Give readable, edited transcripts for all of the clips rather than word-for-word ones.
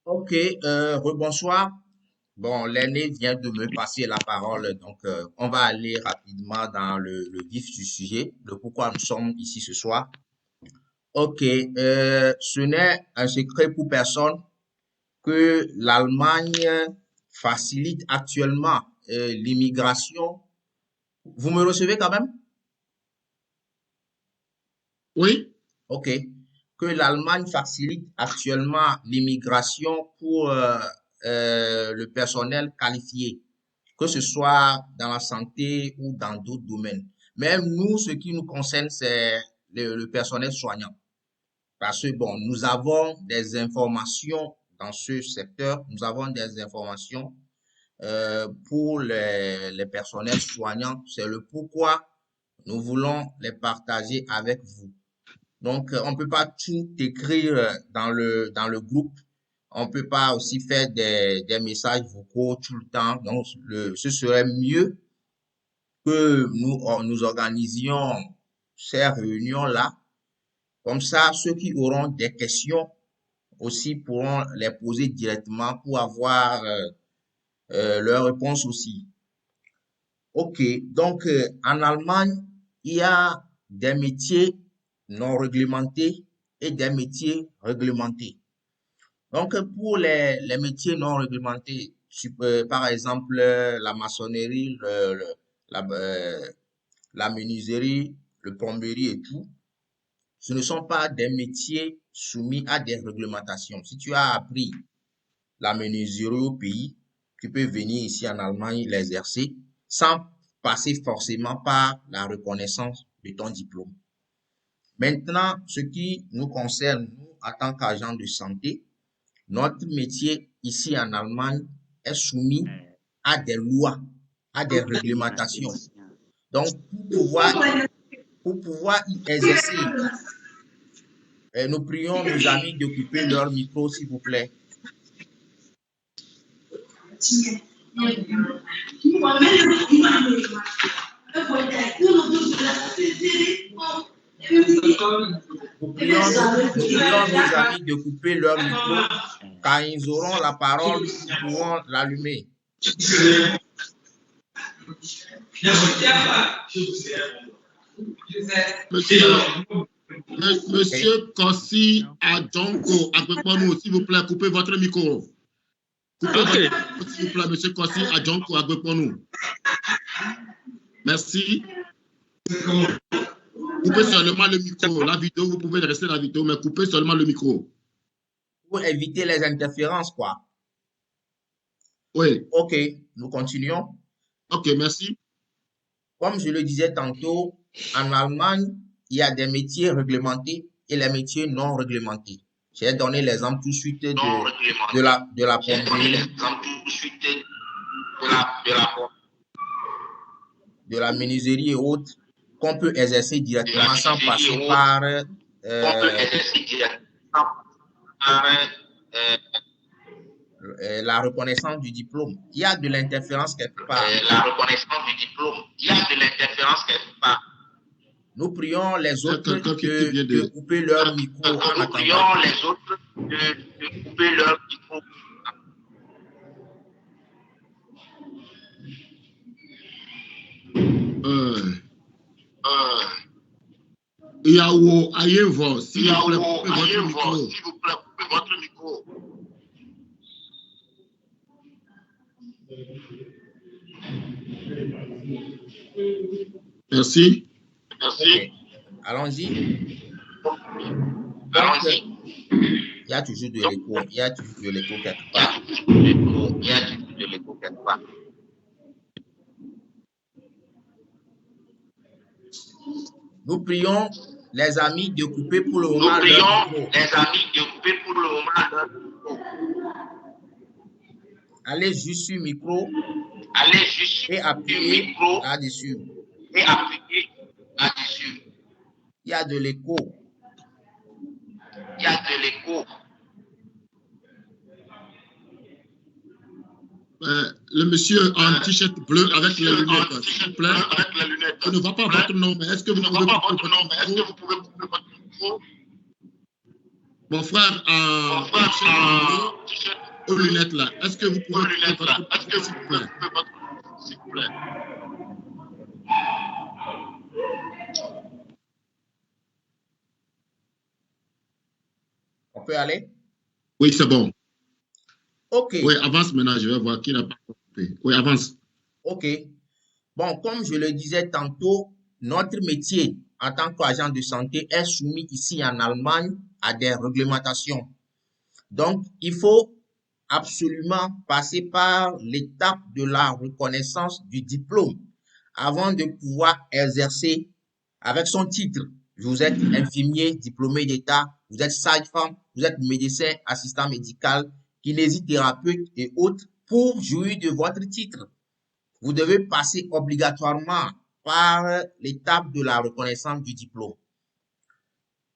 Ok, rebonsoir. Bon, l'aîné vient de me passer la parole, donc on va aller rapidement dans le vif du sujet, de pourquoi nous sommes ici ce soir. Ok, ce n'est un secret pour personne que l'Allemagne facilite actuellement l'immigration. Vous me recevez quand même? Oui, Ok. Que l'Allemagne facilite actuellement l'immigration pour le personnel qualifié, que ce soit dans la santé ou dans d'autres domaines. Même nous, ce qui nous concerne, c'est le personnel soignant. Parce que, bon, nous avons des informations dans ce secteur, nous avons des informations pour les personnels soignants. C'est le pourquoi nous voulons les partager avec vous. Donc, on peut pas tout écrire dans le groupe. On peut pas aussi faire des messages vocaux tout le temps. Donc, ce serait mieux que nous organisions ces réunions-là. Comme ça, ceux qui auront des questions aussi pourront les poser directement pour avoir leurs réponses aussi. Ok, donc en Allemagne, il y a des métiers non réglementés et des métiers réglementés. Donc pour les métiers non réglementés, par exemple la maçonnerie, la menuiserie, le plomberie et tout, ce ne sont pas des métiers soumis à des réglementations. Si tu as appris la menuiserie au pays, tu peux venir ici en Allemagne l'exercer sans passer forcément par la reconnaissance de ton diplôme. Maintenant, ce qui nous concerne, nous, en tant qu'agents de santé, notre métier ici en Allemagne est soumis à des lois, à des réglementations. Donc, pour pouvoir y exercer, nous prions nos amis d'occuper leur micro, s'il vous plaît. Nous prions nos amis de couper leur micro. Quand ils auront la parole, nous pourrons l'allumer. Monsieur Kossi Adjonko, Agbekponu, s'il vous plaît, coupez votre micro. Coupez votre micro, s'il vous plaît, monsieur Kossi Adjonko, Agbekponu. Merci. Coupez seulement le micro. La vidéo, vous pouvez rester la vidéo, mais coupez seulement le micro. Pour éviter les interférences, quoi. Oui. Ok, nous continuons. Ok, merci. Comme je le disais tantôt, en Allemagne, il y a des métiers réglementés et les métiers non réglementés. J'ai donné l'exemple tout de suite de la plomberie, de la menuiserie et autres, qu'on peut exercer directement sans passer par la reconnaissance du diplôme. Il y a de l'interférence quelque part. La reconnaissance du diplôme, il y a de l'interférence quelque part. Nous prions les autres de couper leur micro en attendant. Nous prions les autres de couper leur micro. Yahoo, Ayevo, s'il vous plaît, coupez votre micro. S'il vous plaît, coupez votre micro. Merci. Merci. Okay. Allons-y. Allons-y. Il y a toujours de l'écho. Il y a toujours de l'écho quelque part. Il y a toujours de l'écho quelque part. Nous prions les amis de couper pour le moment leur micro. Nous prions les amis de couper pour le moment leur micro. Allez juste sur le micro. Allez juste sur le micro. Là-dessus. Et appuyez là-dessus. Il y a de l'écho. Il y a de l'écho. Le monsieur en t-shirt bleu avec les lunettes, s'il vous plaît. Je ne vois pas votre nom, mais est-ce que vous pouvez couper votre micro? Mon frère en t-shirt bleu aux lunettes là, est-ce que vous pouvez couper votre micro, s'il vous plaît? On peut aller? Oui, c'est bon. OK. Oui, avance maintenant, je vais voir qui n'a pas coupé. Oui, avance. OK. Bon, comme je le disais tantôt, notre métier en tant qu'agent de santé est soumis ici en Allemagne à des réglementations. Donc, il faut absolument passer par l'étape de la reconnaissance du diplôme avant de pouvoir exercer avec son titre. Vous êtes infirmier, diplômé d'État, vous êtes sage-femme, vous êtes médecin, assistant médical, kinésithérapeute et autres pour jouir de votre titre. Vous devez passer obligatoirement par l'étape de la reconnaissance du diplôme.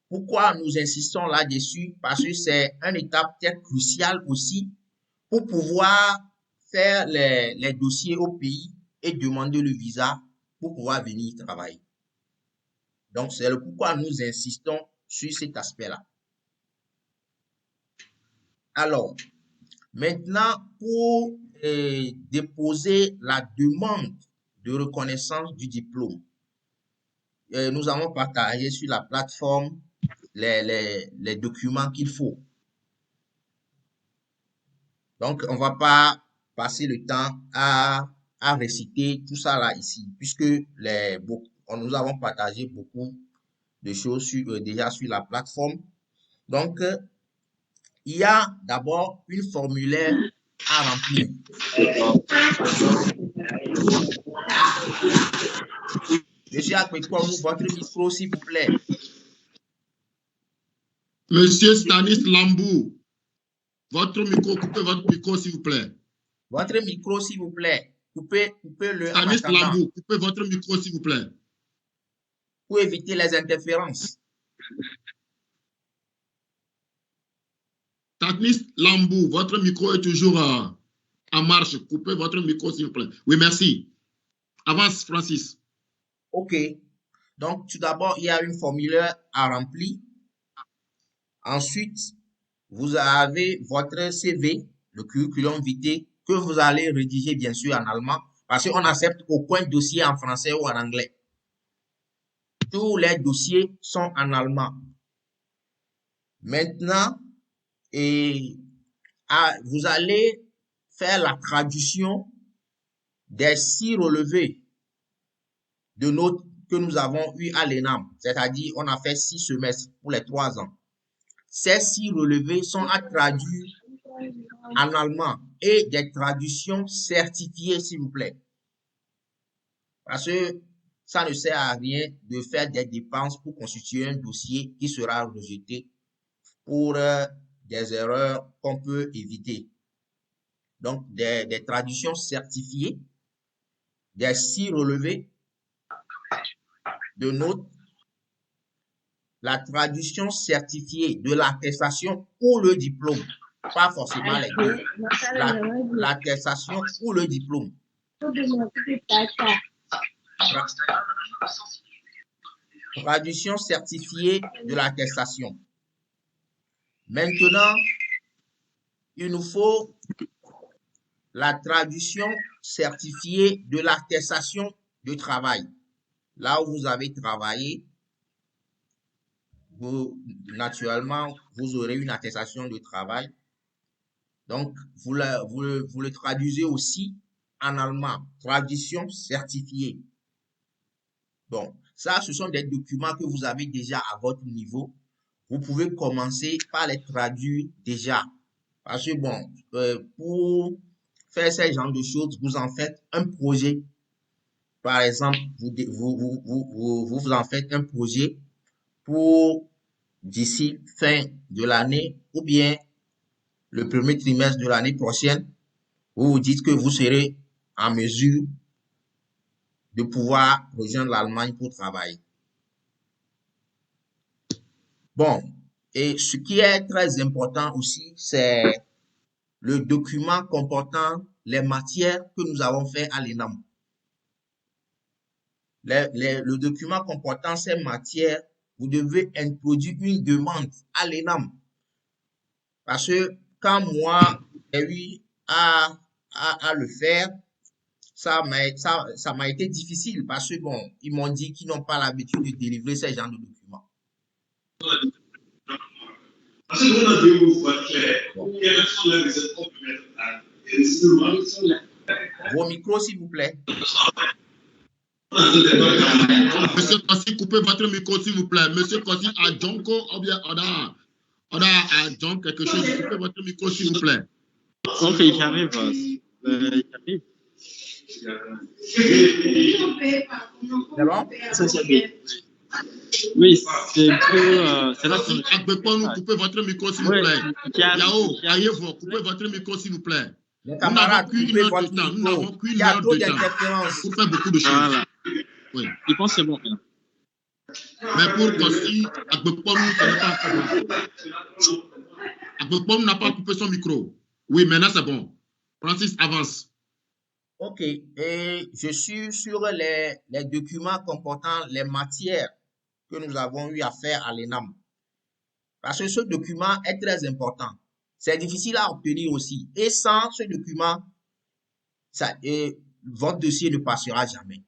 Pourquoi nous insistons là-dessus? Parce que c'est une étape très cruciale aussi pour pouvoir faire les dossiers au pays et demander le visa pour pouvoir venir travailler. Donc, c'est le pourquoi nous insistons sur cet aspect-là. Alors, maintenant, pour déposer la demande de reconnaissance du diplôme, nous avons partagé sur la plateforme les documents qu'il faut. Donc, on va pas passer le temps à réciter tout ça là ici, puisque nous avons partagé beaucoup de choses déjà sur la plateforme. Donc, il y a d'abord une formulaire à remplir. Monsieur Akpekpomou, votre micro, s'il vous plaît. Monsieur Stanis Lambou, votre micro, coupez votre micro, s'il vous plaît. Votre micro, s'il vous plaît. Coupez-le en Stanis attendant. Lambou, coupez votre micro, s'il vous plaît. Pour éviter les interférences. Stanis Lambou, votre micro est toujours en marche. Coupez votre micro, s'il vous plaît. Oui, merci. Avance, Francis. OK. Donc, tout d'abord, il y a une formulaire à remplir. Ensuite, vous avez votre CV, le curriculum vitae, que vous allez rédiger, bien sûr, en allemand, parce qu'on n'accepte aucun dossier en français ou en anglais. Tous les dossiers sont en allemand. Maintenant, vous allez faire la traduction des 6 relevés de notes que nous avons eu à l'ENAM. C'est-à-dire, on a fait 6 semestres pour les 3 ans. Ces 6 relevés sont à traduire en allemand et des traductions certifiées, s'il vous plaît. Parce que ça ne sert à rien de faire des dépenses pour constituer un dossier qui sera rejeté pour des erreurs qu'on peut éviter. Donc, des traductions certifiées, des 6 relevés de notes, la traduction certifiée de l'attestation ou le diplôme, pas forcément les deux, l'attestation ou le diplôme. Traduction certifiée de l'attestation. Maintenant, il nous faut la traduction certifiée de l'attestation de travail. Là où vous avez travaillé, naturellement, vous aurez une attestation de travail. Donc, vous le traduisez aussi en allemand. Traduction certifiée. Bon, ça, ce sont des documents que vous avez déjà à votre niveau. Vous pouvez commencer par les traduire déjà. Parce que bon, pour faire ce genre de choses, vous en faites un projet. Par exemple, vous en faites un projet pour d'ici fin de l'année ou bien le premier trimestre de l'année prochaine. Vous vous dites que vous serez en mesure de pouvoir rejoindre l'Allemagne pour travailler. Bon, et ce qui est très important aussi, c'est le document comportant les matières que nous avons fait à l'ENAM. Le document comportant ces matières, vous devez introduire une demande à l'ENAM. Parce que quand moi, j'ai eu à le faire, ça m'a été difficile parce que bon, ils m'ont dit qu'ils n'ont pas l'habitude de délivrer ces genres de documents. Bon. Vos micros, s'il vous plaît. Monsieur Kossi, coupez votre micro, s'il vous plaît. Monsieur Kossi, à Jonko, ou bien on a à John quelque chose. Coupez votre micro, s'il vous plaît. Ok, j'arrive. J'arrive. C'est bon? Oui, c'est un peu. C'est là que. Agbekponu, coupez votre micro, s'il vous plaît. Yao, Ayevo, coupez votre micro, s'il vous plaît. Mes Nous camarades, n'avons qu'une coupez heure de votre temps. Nous micro. n'avons qu'une Il y a heure trop de temps d'interférences. pour faire beaucoup de choses. Voilà. Oui. Je pense que c'est bon. Là. Mais pour Kossi, Agbekponu, ce n'est pas encore bon. Agbekponu n'a pas coupé son micro. Oui, maintenant c'est bon. Francis, avance. Ok, et je suis sur les documents comportant les matières que nous avons eu à faire à l'ENAM. Parce que ce document est très important. C'est difficile à obtenir aussi. Et sans ce document, votre dossier ne passera jamais.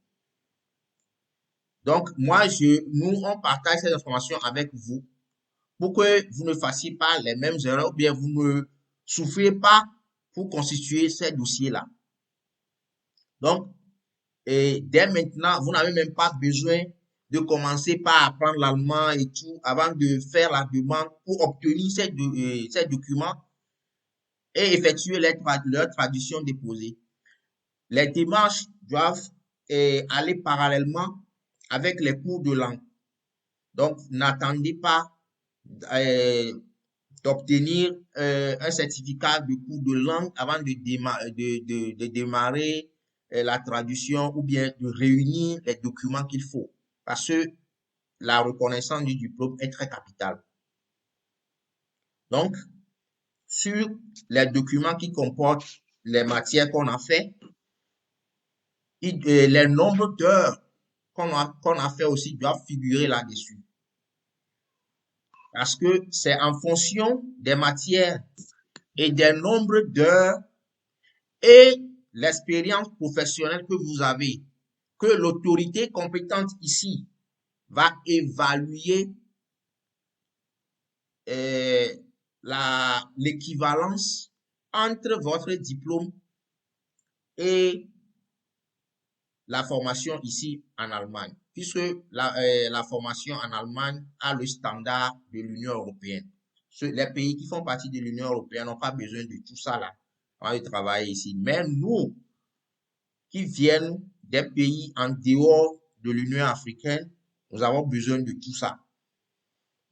Donc, nous, on partage ces informations avec vous pour que vous ne fassiez pas les mêmes erreurs ou bien vous ne souffrez pas pour constituer ces dossiers-là. Donc, et dès maintenant, vous n'avez même pas besoin de commencer par apprendre l'allemand et tout avant de faire la demande pour obtenir ces documents et effectuer leur traduction déposée. Les démarches doivent aller parallèlement avec les cours de langue. Donc, n'attendez pas d'obtenir un certificat de cours de langue avant de démarrer la traduction ou bien de réunir les documents qu'il faut. Parce que la reconnaissance du diplôme est très capitale. Donc, sur les documents qui comportent les matières qu'on a fait, les nombres d'heures qu'on a fait aussi doivent figurer là-dessus. Parce que c'est en fonction des matières et des nombres d'heures et l'expérience professionnelle que vous avez que l'autorité compétente ici va évaluer l'équivalence entre votre diplôme et la formation ici en Allemagne, puisque la formation en Allemagne a le standard de l'Union européenne. Les pays qui font partie de l'Union européenne n'ont pas besoin de tout ça là avant de travailler ici. Même nous, qui viennent des pays en dehors de l'Union africaine, nous avons besoin de tout ça.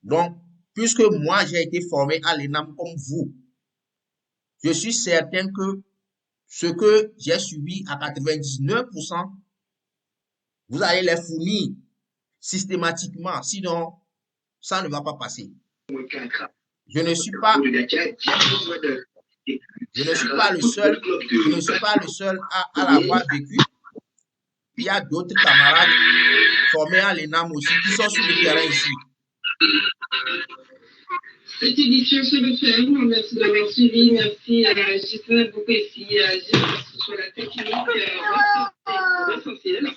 Donc, puisque moi, j'ai été formé à l'ENAM comme vous, je suis certain que ce que j'ai subi à 99%, vous allez les fournir systématiquement, sinon ça ne va pas passer. Je ne suis pas le seul à l'avoir vécu. Il y a d'autres camarades formés à l'ENAM aussi qui sont sur le terrain ici. Cette édition se le fait. Merci d'avoir suivi. Merci. J'espère beaucoup ici. Sur la technique essentielle.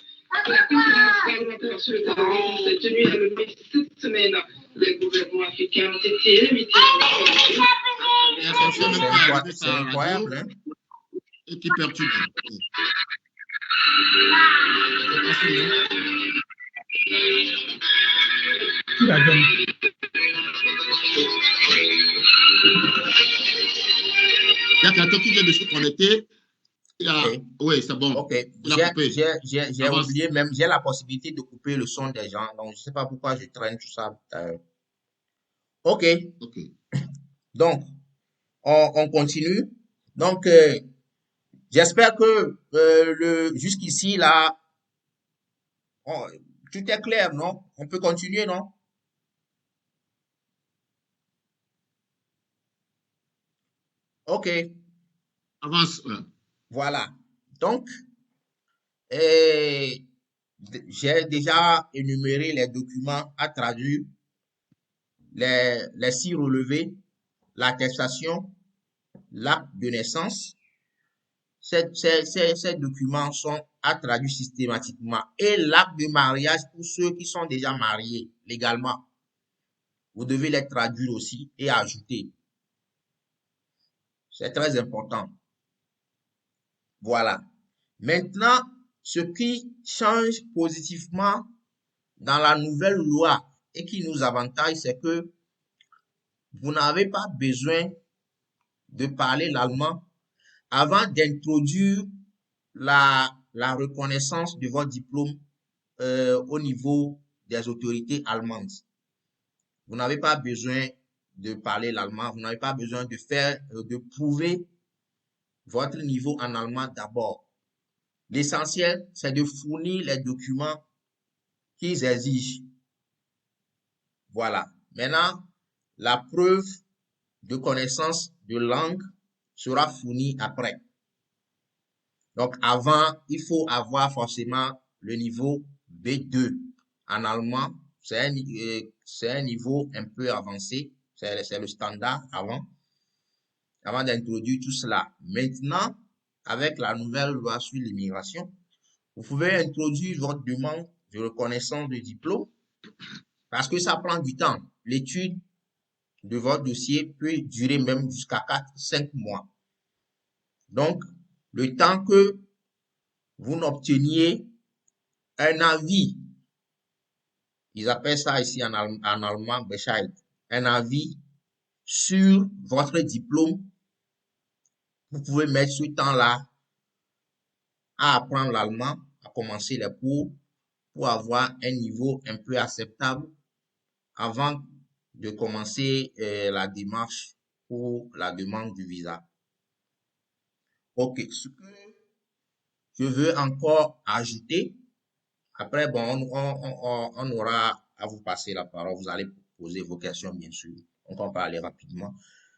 La conférence parlementaire sur le terrorisme s'est tenue à lever cette semaine. Les gouvernements africains ont été invités. C'est incroyable, hein? Et qui perturbe. Qui la donne? Il y a quelqu'un qui vient de se connecter. Okay. Oui, c'est bon. Ok, j'ai oublié même, j'ai la possibilité de couper le son des gens, donc je ne sais pas pourquoi je traîne tout ça. Ok, donc on continue. Donc, j'espère que jusqu'ici, là, tout est clair, non? On peut continuer, non? Ok. Avance. Voilà. Donc, j'ai déjà énuméré les documents à traduire, les 6 relevés, l'attestation, l'acte de naissance. Ces documents sont à traduire systématiquement. Et l'acte de mariage pour ceux qui sont déjà mariés légalement. Vous devez les traduire aussi et ajouter. C'est très important. Voilà. Maintenant, ce qui change positivement dans la nouvelle loi et qui nous avantage, c'est que vous n'avez pas besoin de parler l'allemand avant d'introduire la reconnaissance de votre diplôme au niveau des autorités allemandes. Vous n'avez pas besoin de parler l'allemand, vous n'avez pas besoin de prouver votre niveau en allemand d'abord. L'essentiel, c'est de fournir les documents qu'ils exigent. Voilà. Maintenant, la preuve de connaissance de langue sera fournie après. Donc, avant, il faut avoir forcément le niveau B2 en allemand. C'est un niveau un peu avancé. C'est le standard avant d'introduire tout cela. Maintenant, avec la nouvelle loi sur l'immigration, vous pouvez introduire votre demande de reconnaissance de diplôme parce que ça prend du temps. L'étude de votre dossier peut durer même jusqu'à 4-5 mois. Donc, le temps que vous n'obteniez un avis, ils appellent ça ici en allemand Bescheid, un avis sur votre diplôme, vous pouvez mettre ce temps-là à apprendre l'allemand, à commencer les cours pour avoir un niveau un peu acceptable avant de commencer la démarche pour la demande du visa. Ok, ce que je veux encore ajouter, après, bon, on aura à vous passer la parole, vous allez poser vos questions, bien sûr, on va parler rapidement.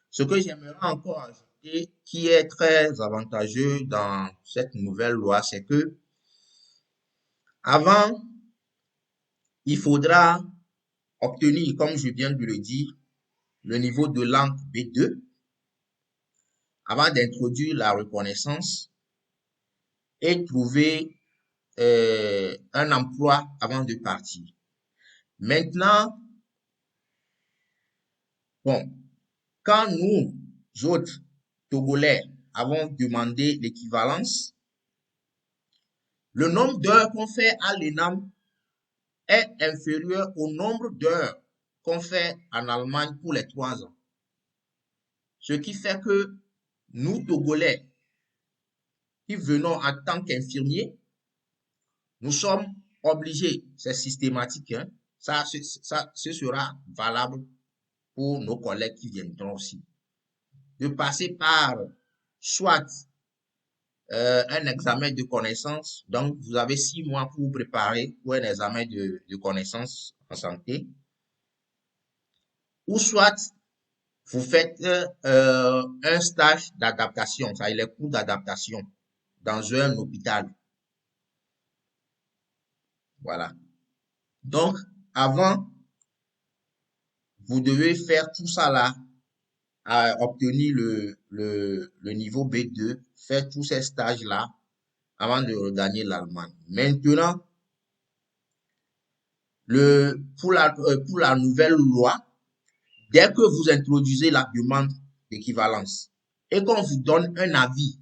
Ce que j'aimerais encore ajouter, qui est très avantageux dans cette nouvelle loi, c'est que avant, il faudra obtenir, comme je viens de le dire, le niveau de langue B2 avant d'introduire la reconnaissance et trouver un emploi avant de partir. Maintenant, bon, quand nous autres Togolais avons demandé l'équivalence, le nombre d'heures qu'on fait à l'ENAM est inférieur au nombre d'heures qu'on fait en Allemagne pour les 3 ans. Ce qui fait que nous, Togolais, qui venons en tant qu'infirmiers, nous sommes obligés, c'est systématique, hein, ce sera valable pour nos collègues qui viendront aussi, de passer par soit un examen de connaissance, donc vous avez 6 mois pour vous préparer pour un examen de connaissance en santé, ou soit vous faites un stage d'adaptation, ça les cours d'adaptation dans un hôpital. Voilà. Donc, avant, vous devez faire tout ça là, à obtenir le niveau B2, faire tous ces stages-là avant de regagner l'Allemagne. Maintenant, pour la nouvelle loi, dès que vous introduisez la demande d'équivalence et qu'on vous donne un avis,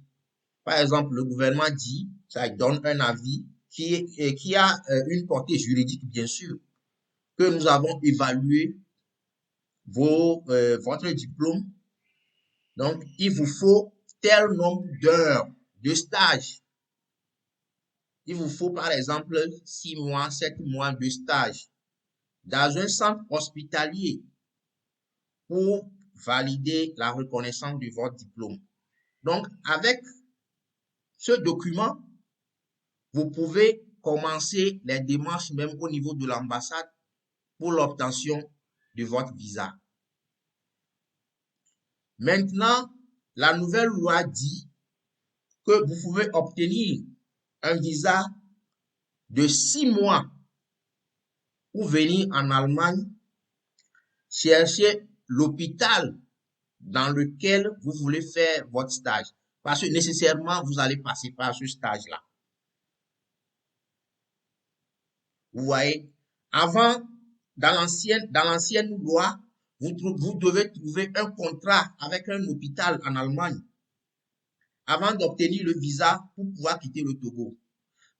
par exemple, le gouvernement dit, ça donne un avis qui a une portée juridique, bien sûr, que nous avons évalué votre diplôme. Donc, il vous faut tel nombre d'heures de stage. Il vous faut, par exemple, 6 mois, 7 mois de stage dans un centre hospitalier pour valider la reconnaissance de votre diplôme. Donc, avec ce document, vous pouvez commencer les démarches même au niveau de l'ambassade pour l'obtention de votre visa. Maintenant, la nouvelle loi dit que vous pouvez obtenir un visa de 6 mois pour venir en Allemagne chercher l'hôpital dans lequel vous voulez faire votre stage. Parce que nécessairement, vous allez passer par ce stage-là. Vous voyez, avant, dans l'ancienne loi, vous devez trouver un contrat avec un hôpital en Allemagne avant d'obtenir le visa pour pouvoir quitter le Togo.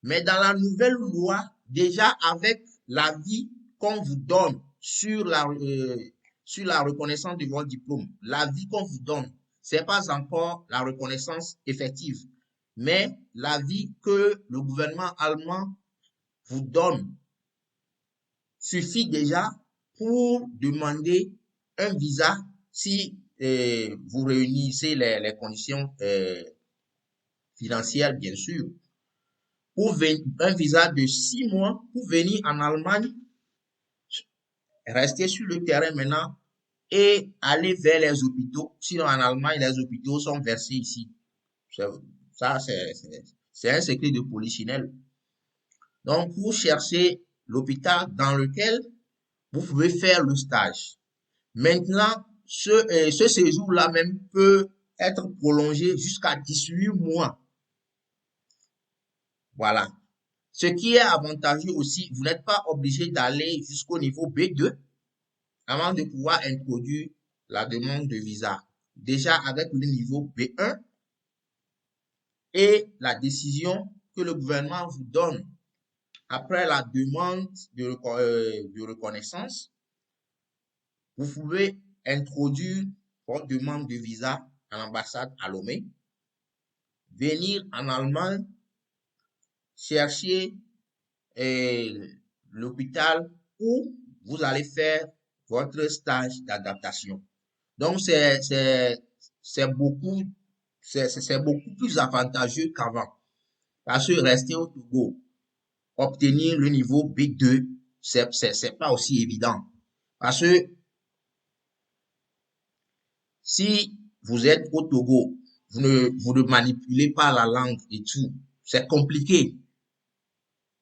Mais dans la nouvelle loi, déjà avec l'avis qu'on vous donne sur la reconnaissance de votre diplôme, l'avis qu'on vous donne, c'est pas encore la reconnaissance effective, mais l'avis que le gouvernement allemand vous donne suffit déjà pour demander un visa si vous réunissez les conditions financières, bien sûr. Pour un visa de 6 mois pour venir en Allemagne, rester sur le terrain maintenant et aller vers les hôpitaux. Sinon, en Allemagne, les hôpitaux sont versés ici. Ça, c'est un secret de polichinelle. Donc, vous cherchez l'hôpital dans lequel vous pouvez faire le stage. Maintenant, ce séjour-là même peut être prolongé jusqu'à 18 mois. Voilà. Ce qui est avantageux aussi, vous n'êtes pas obligé d'aller jusqu'au niveau B2 avant de pouvoir introduire la demande de visa. Déjà avec le niveau B1 et la décision que le gouvernement vous donne après la demande de reconnaissance, vous pouvez introduire votre demande de visa à l'ambassade à Lomé, venir en Allemagne, chercher l'hôpital où vous allez faire votre stage d'adaptation. Donc, c'est beaucoup plus avantageux qu'avant. Parce que rester au Togo, obtenir le niveau B2, c'est pas aussi évident. Parce que si vous êtes au Togo, vous ne manipulez pas la langue et tout, c'est compliqué.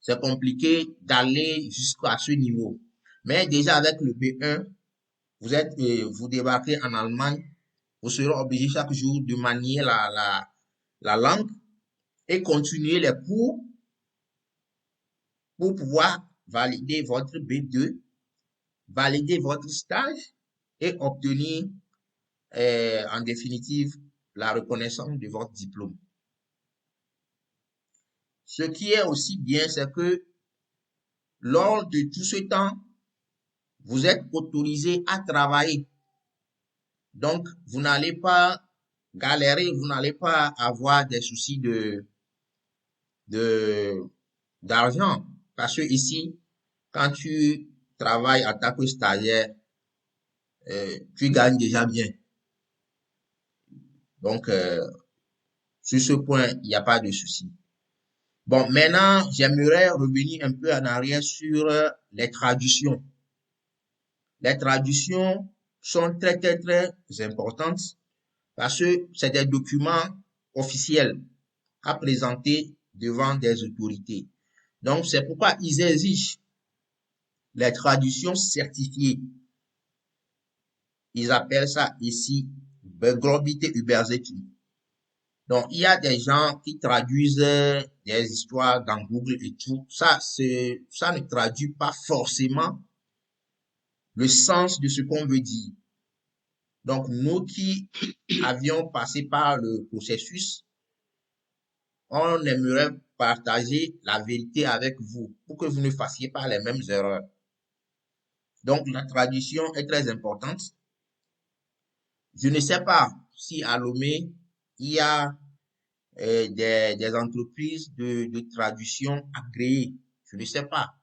C'est compliqué d'aller jusqu'à ce niveau. Mais déjà avec le B1, vous débarquez en Allemagne, vous serez obligé chaque jour de manier la langue et continuer les cours pour pouvoir valider votre B2, valider votre stage et obtenir en définitive la reconnaissance de votre diplôme. Ce qui est aussi bien, c'est que lors de tout ce temps, vous êtes autorisé à travailler. Donc, vous n'allez pas galérer, vous n'allez pas avoir des soucis d'argent. Parce que ici, quand tu travailles en tant que stagiaire, tu gagnes déjà bien. Donc, sur ce point, il n'y a pas de souci. Bon, maintenant, j'aimerais revenir un peu en arrière sur les traductions. Les traductions sont très, très, très importantes parce que c'est des documents officiels à présenter devant des autorités. Donc, c'est pourquoi ils exigent les traductions certifiées. Ils appellent ça ici Beglaubigte Übersetzung. Donc, il y a des gens qui traduisent des histoires dans Google et tout. Ça ne traduit pas forcément le sens de ce qu'on veut dire. Donc, nous qui avions passé par le processus, on aimerait partager la vérité avec vous pour que vous ne fassiez pas les mêmes erreurs. Donc, la traduction est très importante. Je ne sais pas si à Lomé, il y a des entreprises de traduction agréées. Je ne sais pas.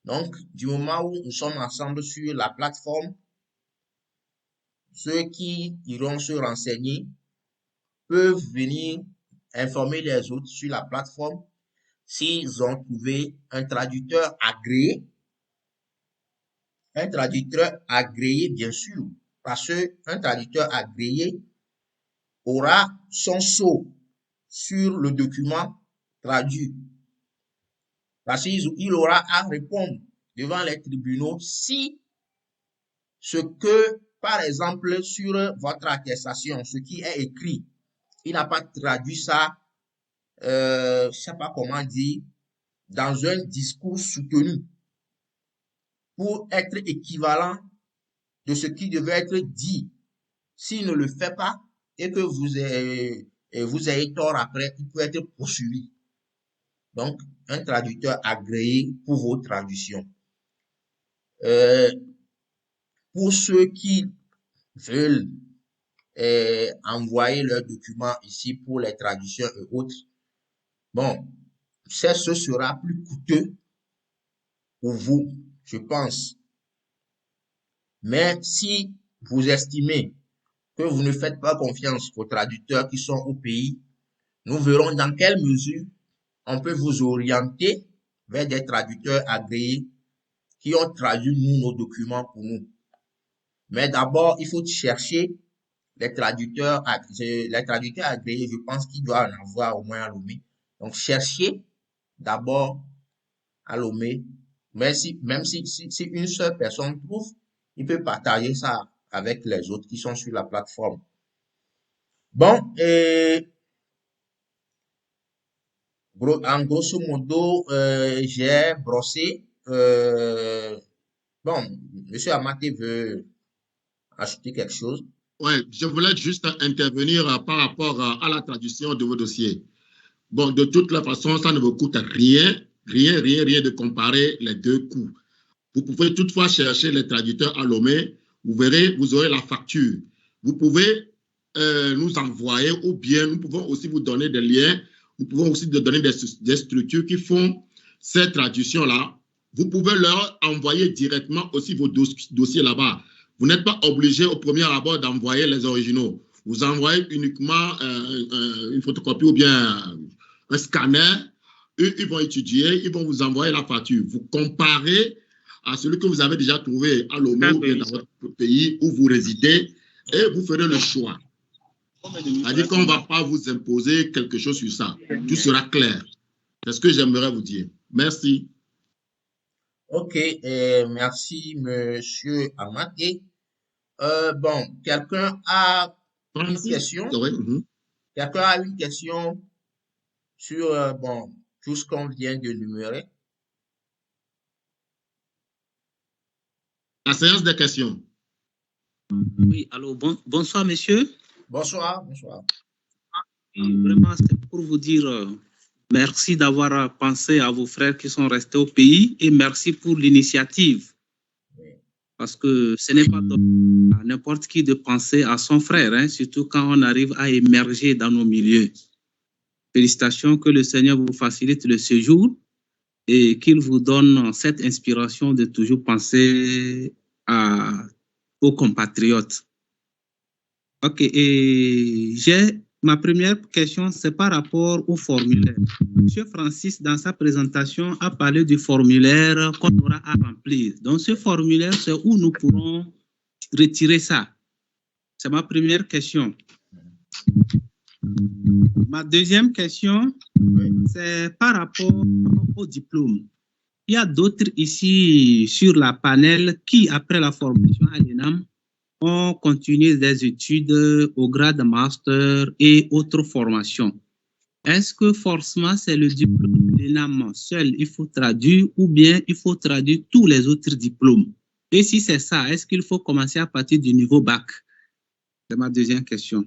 Donc, du moment où nous sommes ensemble sur la plateforme, ceux qui iront se renseigner peuvent venir informer les autres sur la plateforme s'ils ont trouvé un traducteur agréé. Un traducteur agréé, bien sûr, parce qu'un traducteur agréé aura son sceau sur le document traduit. Parce qu'il aura à répondre devant les tribunaux si ce que, par exemple, sur votre attestation, ce qui est écrit, il n'a pas traduit ça, je ne sais pas comment dire, dans un discours soutenu pour être équivalent de ce qui devait être dit. S'il ne le fait pas et que vous ayez tort après, il peut être poursuivi. Donc, un traducteur agréé pour vos traductions. Pour ceux qui veulent envoyer leurs documents ici pour les traductions et autres, bon, ce sera plus coûteux pour vous, je pense. Mais si vous estimez que vous ne faites pas confiance aux traducteurs qui sont au pays, nous verrons dans quelle mesure on peut vous orienter vers des traducteurs agréés qui ont traduit nos documents pour nous. Mais d'abord, il faut chercher les traducteurs agréés, je pense qu'il doit en avoir au moins à Lomé. Donc, cherchez d'abord à Lomé. Mais même si une seule personne trouve, il peut partager ça avec les autres qui sont sur la plateforme. Bon, en grosso modo, j'ai brossé. Bon, Monsieur Amaté veut ajouter quelque chose. Oui, je voulais juste intervenir par rapport à la traduction de vos dossiers. Bon, de toute la façon, ça ne vous coûte rien de comparer les deux coûts. Vous pouvez toutefois chercher les traducteurs à Lomé, vous verrez, vous aurez la facture. Vous pouvez nous envoyer ou bien nous pouvons aussi vous donner des liens, nous pouvons aussi vous donner des structures qui font ces traductions-là. Vous pouvez leur envoyer directement aussi vos dossiers là-bas. Vous n'êtes pas obligé au premier abord d'envoyer les originaux. Vous envoyez uniquement une photocopie ou bien un scanner. Eux, ils vont étudier, ils vont vous envoyer la facture. Vous comparez à celui que vous avez déjà trouvé à Lomé ou bien dans votre pays où vous résidez et vous ferez le choix. C'est-à-dire qu'on ne va pas vous imposer quelque chose sur ça. Tout sera clair. C'est ce que j'aimerais vous dire. Merci. Ok, merci, Monsieur Amaté. Bon, quelqu'un a une question? Oui. Quelqu'un a une question sur bon, tout ce qu'on vient de numérer? La séance des questions. Oui, alors bonsoir, messieurs. Bonsoir, bonsoir. Et vraiment, c'est pour vous dire merci d'avoir pensé à vos frères qui sont restés au pays et merci pour l'initiative. Parce que ce n'est pas à n'importe qui de penser à son frère, hein, surtout quand on arrive à émerger dans nos milieux. Félicitations, que le Seigneur vous facilite le séjour et qu'il vous donne cette inspiration de toujours penser aux compatriotes. Ok, et ma première question, c'est par rapport au formulaire. Monsieur Francis, dans sa présentation, a parlé du formulaire qu'on aura à remplir. Donc, ce formulaire, c'est où nous pourrons retirer ça? C'est ma première question. Ma deuxième question, c'est par rapport au diplôme. Il y a d'autres ici sur la panel qui, après la formation à l'ENAM, ont continué des études au grade master et autres formations. Est-ce que forcément c'est le diplôme de l'ENAM seul il faut traduire ou bien il faut traduire tous les autres diplômes? Et si c'est ça, est-ce qu'il faut commencer à partir du niveau bac? C'est ma deuxième question.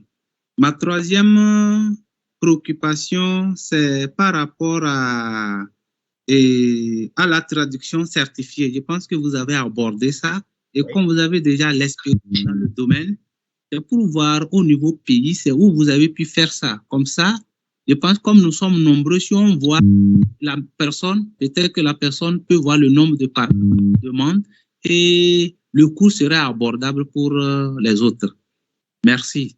Ma troisième préoccupation, c'est par rapport à la traduction certifiée. Je pense que vous avez abordé ça. Et comme vous avez déjà l'expérience dans le domaine, c'est pour voir au niveau pays, c'est où vous avez pu faire ça. Comme ça, je pense comme nous sommes nombreux, si on voit la personne, peut-être que la personne peut voir le nombre de demandes et le coût serait abordable pour les autres. Merci.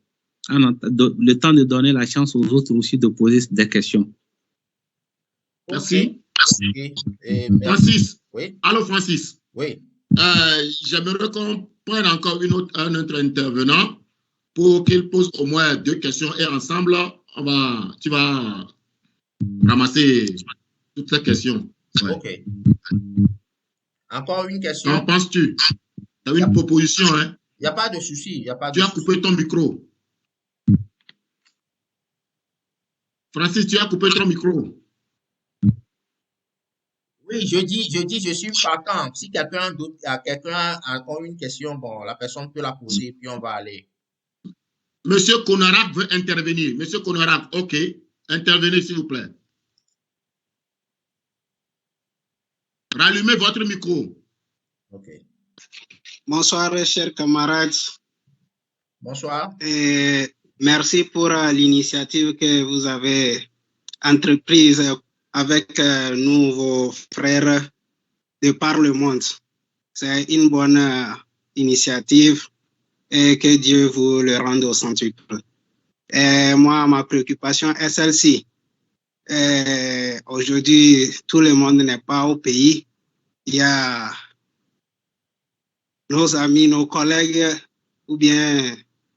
Le temps de donner la chance aux autres aussi de poser des questions. Merci. Okay. Francis. Oui. Allô, Francis. Oui. J'aimerais qu'on prenne encore un autre intervenant pour qu'il pose au moins deux questions et ensemble, tu vas ramasser toutes ces questions. Ouais. Ok. Encore une Qu'en question? penses-tu? Tu as une proposition, hein? Il n'y a pas de souci. Il n'y a pas Tu de as coupé ton micro. Francis, tu as coupé ton micro. Oui, je suis partant. Si quelqu'un a encore une question, bon, la personne peut la poser, puis on va aller. Monsieur Konarak veut intervenir. Monsieur Konarak, ok. Intervenez, s'il vous plaît. Rallumez votre micro. Ok. Bonsoir, chers camarades. Bonsoir. Et merci pour l'initiative que vous avez entreprise avec nous, vos frères de par le monde. C'est une bonne initiative et que Dieu vous le rende au centuple. Et moi, ma préoccupation est celle-ci. Aujourd'hui, tout le monde n'est pas au pays. Il y a nos amis, nos collègues, ou bien,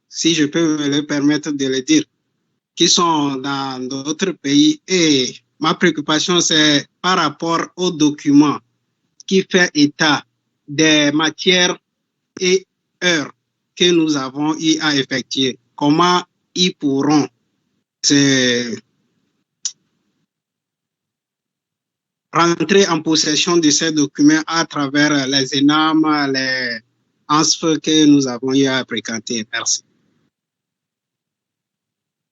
si je peux me le permettre de le dire, qui sont dans d'autres pays. Et ma préoccupation, c'est par rapport aux documents qui fait état des matières et heures que nous avons eu à effectuer. Comment ils pourront se rentrer en possession de ces documents à travers les ENAM, les ANSF que nous avons eu à fréquenter. Merci.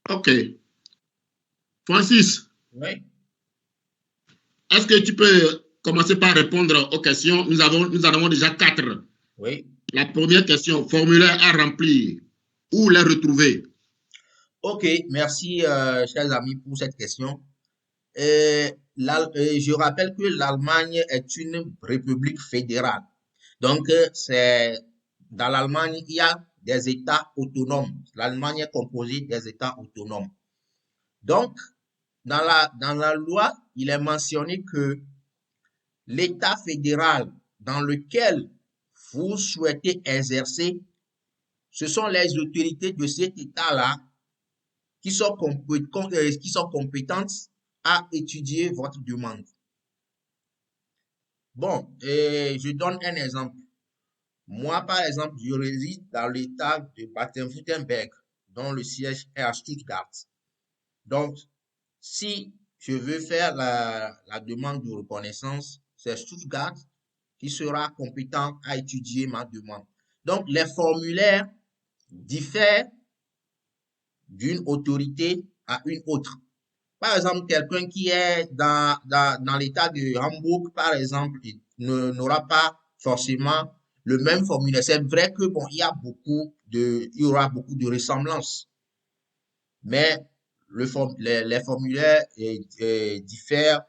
Ok. Francis, Oui. est-ce que tu peux commencer par répondre aux questions? Nous en avons déjà 4. Oui. La première question, formulaire à remplir. Où les retrouver? Ok, merci, chers amis, pour cette question. Je rappelle que l'Allemagne est une république fédérale. Donc, dans l'Allemagne, il y a des États autonomes. L'Allemagne est composée des États autonomes. Donc, dans la loi, il est mentionné que l'État fédéral dans lequel vous souhaitez exercer, ce sont les autorités de cet État-là qui sont compétentes à étudier votre demande. Bon, je donne un exemple. Moi, par exemple, je réside dans l'État de Baden-Württemberg, dont le siège est à Stuttgart. Donc, si je veux faire la demande de reconnaissance, c'est Stuttgart qui sera compétent à étudier ma demande. Donc, les formulaires diffèrent d'une autorité à une autre. Par exemple, quelqu'un qui est dans l'état de Hambourg, par exemple, n'aura pas forcément le même formulaire. C'est vrai que bon, il y aura beaucoup de ressemblances, mais les formulaires diffèrent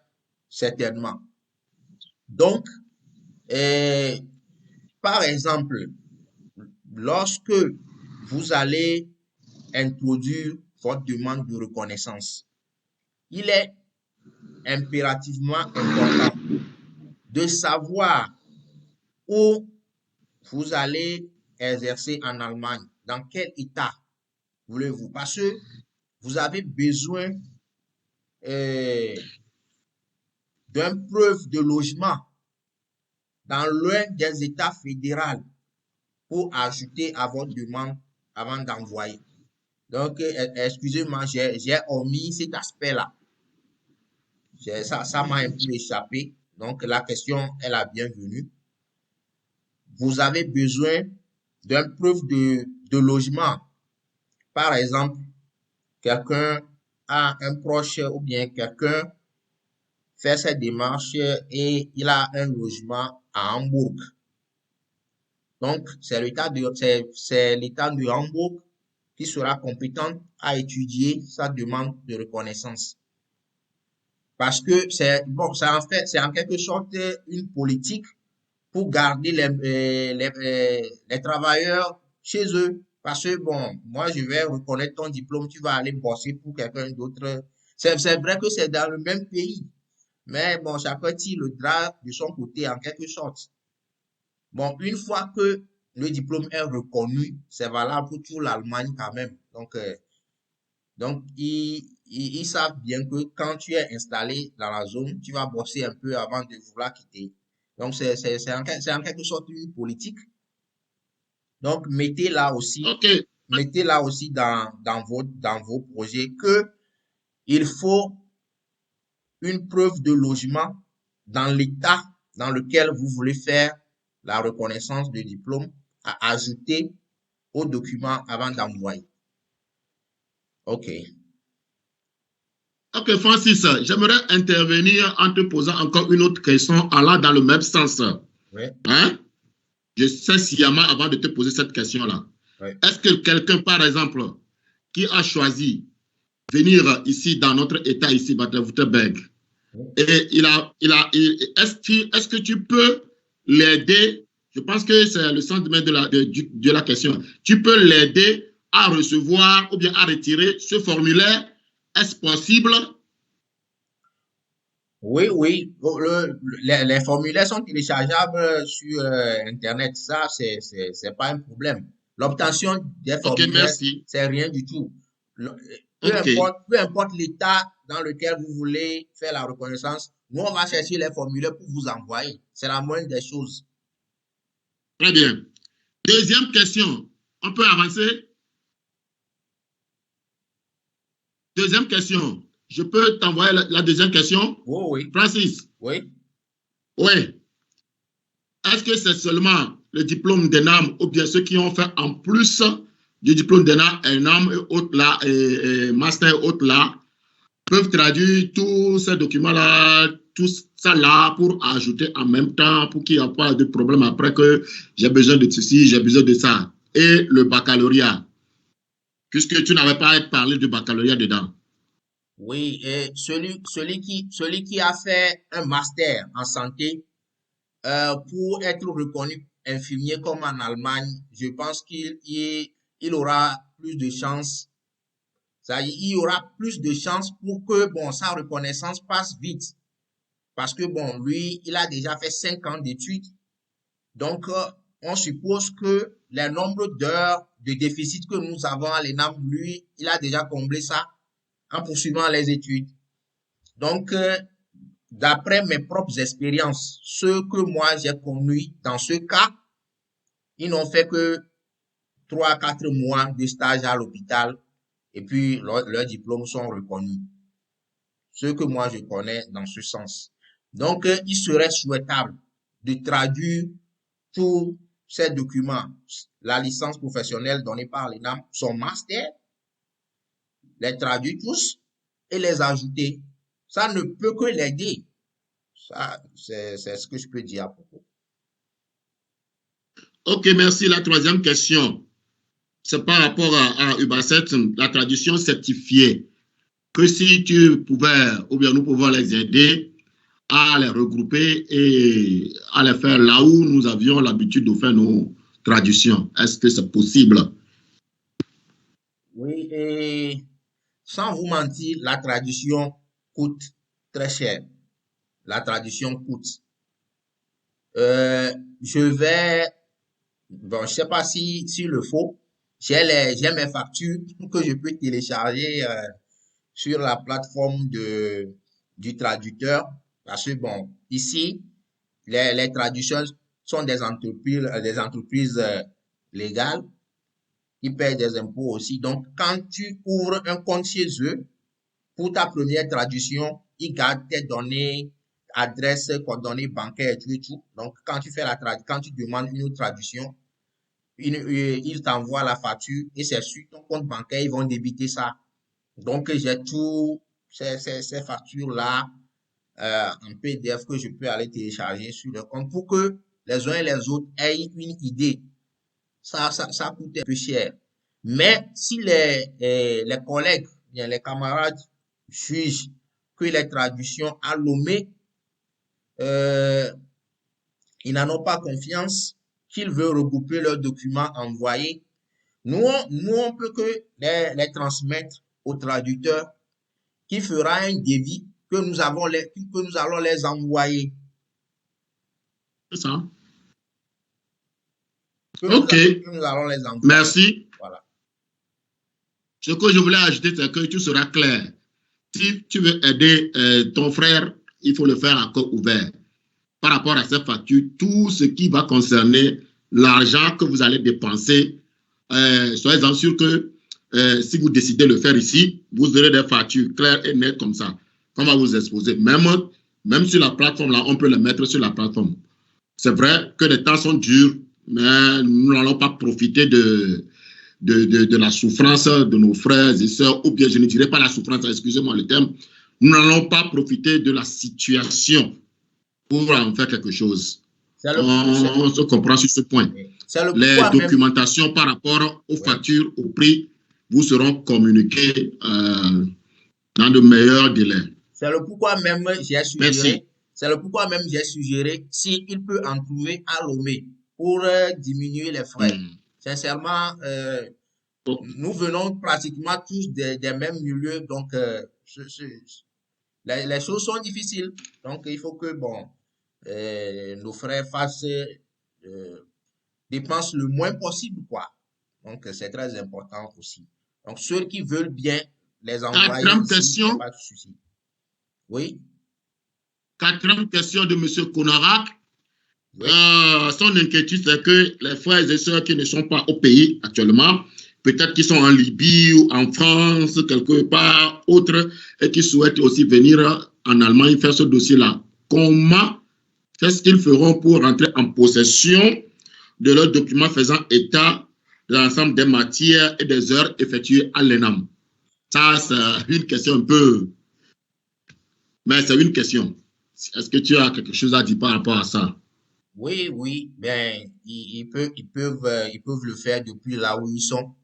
certainement. Donc, par exemple, lorsque vous allez introduire votre demande de reconnaissance, il est impérativement important de savoir où vous allez exercer en Allemagne, dans quel état voulez-vous, parce que vous avez besoin d'une preuve de logement dans l'un des États fédéraux pour ajouter à votre demande avant d'envoyer. Donc, excusez-moi, j'ai omis cet aspect-là. Ça m'a un peu échappé. Donc, la question est la bienvenue. Vous avez besoin d'une preuve de logement. Par exemple, quelqu'un a un proche ou bien quelqu'un fait cette démarche et il a un logement à Hambourg. Donc, c'est l'État de Hambourg qui sera compétent à étudier sa demande de reconnaissance. Parce que c'est en quelque sorte une politique pour garder les travailleurs chez eux. Parce que bon, moi je vais reconnaître ton diplôme, tu vas aller bosser pour quelqu'un d'autre. C'est vrai que c'est dans le même pays, mais bon, chacun tire le drap de son côté en quelque sorte. Bon, une fois que le diplôme est reconnu, c'est valable pour toute l'Allemagne quand même. Donc ils savent bien que quand tu es installé dans la zone, tu vas bosser un peu avant de vouloir quitter. Donc, c'est en quelque sorte une politique. Donc, mettez-la aussi dans vos projets que il faut une preuve de logement dans l'état dans lequel vous voulez faire la reconnaissance de diplôme à ajouter au document avant d'envoyer. OK. Ok, Francis, j'aimerais intervenir en te posant encore une autre question allant dans le même sens. Oui. Hein? Je sais sciemment avant de te poser cette question-là. Oui. Est-ce que quelqu'un, par exemple, qui a choisi venir ici dans notre État, ici, Baden-Württemberg, et est-ce que tu peux l'aider? Je pense que c'est le sens même de la question. Tu peux l'aider à recevoir ou bien à retirer ce formulaire? Est-ce possible? Oui, oui. Les formulaires sont téléchargeables sur Internet. Ça, c'est pas un problème. L'obtention des formulaires, c'est rien du tout. Peu importe l'état dans lequel vous voulez faire la reconnaissance, nous, on va chercher les formulaires pour vous envoyer. C'est la moindre des choses. Très bien. Deuxième question. On peut avancer? Deuxième question. Je peux t'envoyer la deuxième question? Oh, oui. Francis? Oui. Oui. Est-ce que c'est seulement le diplôme d'ENAM ou bien ceux qui ont fait en plus du diplôme d'ENAM et autres là, et master et autres là, peuvent traduire tous ces documents-là, tout ça là, pour ajouter en même temps, pour qu'il n'y ait pas de problème après que j'ai besoin de ceci, j'ai besoin de ça. Et le baccalauréat, puisque tu n'avais pas parlé du baccalauréat dedans. Oui, et celui qui a fait un master en santé, pour être reconnu infirmier comme en Allemagne, je pense qu'il aura plus de chances. Il y aura plus de chances pour que, bon, sa reconnaissance passe vite. Parce que, bon, lui, il a déjà fait 5 ans d'études. Donc, on suppose que le nombre d'heures de déficit que nous avons à l'ENAM, lui, il a déjà comblé ça en poursuivant les études. Donc, d'après mes propres expériences, ceux que moi j'ai connus dans ce cas, ils n'ont fait que 3 à 4 mois de stage à l'hôpital et puis leurs diplômes sont reconnus. Ceux que moi je connais dans ce sens. Donc, il serait souhaitable de traduire tous ces documents, la licence professionnelle donnée par l'ENAM, son master, les traduire tous et les ajouter. Ça ne peut que l'aider. Ça, c'est ce que je peux dire à propos. Ok, merci. La troisième question, c'est par rapport à UBACET, la traduction certifiée. Que si tu pouvais, ou bien nous pouvons les aider à les regrouper et à les faire là où nous avions l'habitude de faire nos traductions. Est-ce que c'est possible? Oui, et sans vous mentir, la traduction coûte très cher. La traduction coûte. Je vais, bon, je sais pas s'il le faut. J'ai mes factures que je peux télécharger sur la plateforme du traducteur. Parce que bon, ici, les traductions sont des entreprises légales. Ils payent des impôts aussi. Donc, quand tu ouvres un compte chez eux, pour ta première traduction, ils gardent tes données, adresse, coordonnées bancaires et tout et tout. Donc, quand tu fais quand tu demandes une autre traduction, ils t'envoient la facture et c'est sur ton compte bancaire, ils vont débiter ça. Donc, j'ai tout ces factures-là en PDF que je peux aller télécharger sur le compte pour que les uns et les autres aient une idée. Ça coûte un peu cher. Mais si les collègues, bien les camarades jugent que les traductions à Lomé, ils n'en ont pas confiance, qu'ils veulent regrouper leurs documents envoyés, nous on peut que les transmettre au traducteur qui fera un devis que nous allons les envoyer. C'est ça. Ok. Que nous allons les envoyer. Merci. Voilà. Ce que je voulais ajouter, c'est que tout sera clair. si tu veux aider ton frère, il faut le faire à cœur ouvert. Par rapport à ces factures, tout ce qui va concerner l'argent que vous allez dépenser, soyez-en sûr que si vous décidez de le faire ici, vous aurez des factures claires et nettes comme ça. On va vous exposer. Même sur la plateforme, là, on peut les mettre sur la plateforme. C'est vrai que les temps sont durs, mais nous n'allons pas profiter de la souffrance de nos frères et sœurs, ou bien je ne dirais pas la souffrance, excusez-moi le terme, nous n'allons pas profiter de la situation pour en faire quelque chose. On se comprend sur ce point. Les documentations par rapport aux factures, au prix, vous seront communiquées dans de meilleurs délais. C'est le pourquoi même j'ai suggéré, s'il peut en trouver à Lomé pour diminuer les frais. Sincèrement, nous venons pratiquement tous des mêmes milieux, donc les choses sont difficiles. Donc il faut que nos frères dépensent le moins possible, quoi. Donc c'est très important aussi. Donc ceux qui veulent bien les envoyer ici, pas de souci. Oui. Quatrième question de M. Konarak. Oui. Son inquiétude, c'est que les frères et sœurs qui ne sont pas au pays actuellement, peut-être qu'ils sont en Libye ou en France, quelque part autre, et qui souhaitent aussi venir en Allemagne faire ce dossier-là. Comment qu'est-ce qu'ils feront pour rentrer en possession de leurs documents faisant état de l'ensemble des matières et des heures effectuées à l'ENAM? Ça, c'est une question un peu... Mais c'est une question. Est-ce que tu as quelque chose à dire par rapport à ça? Oui. Ben, ils peuvent le faire depuis là où ils sont.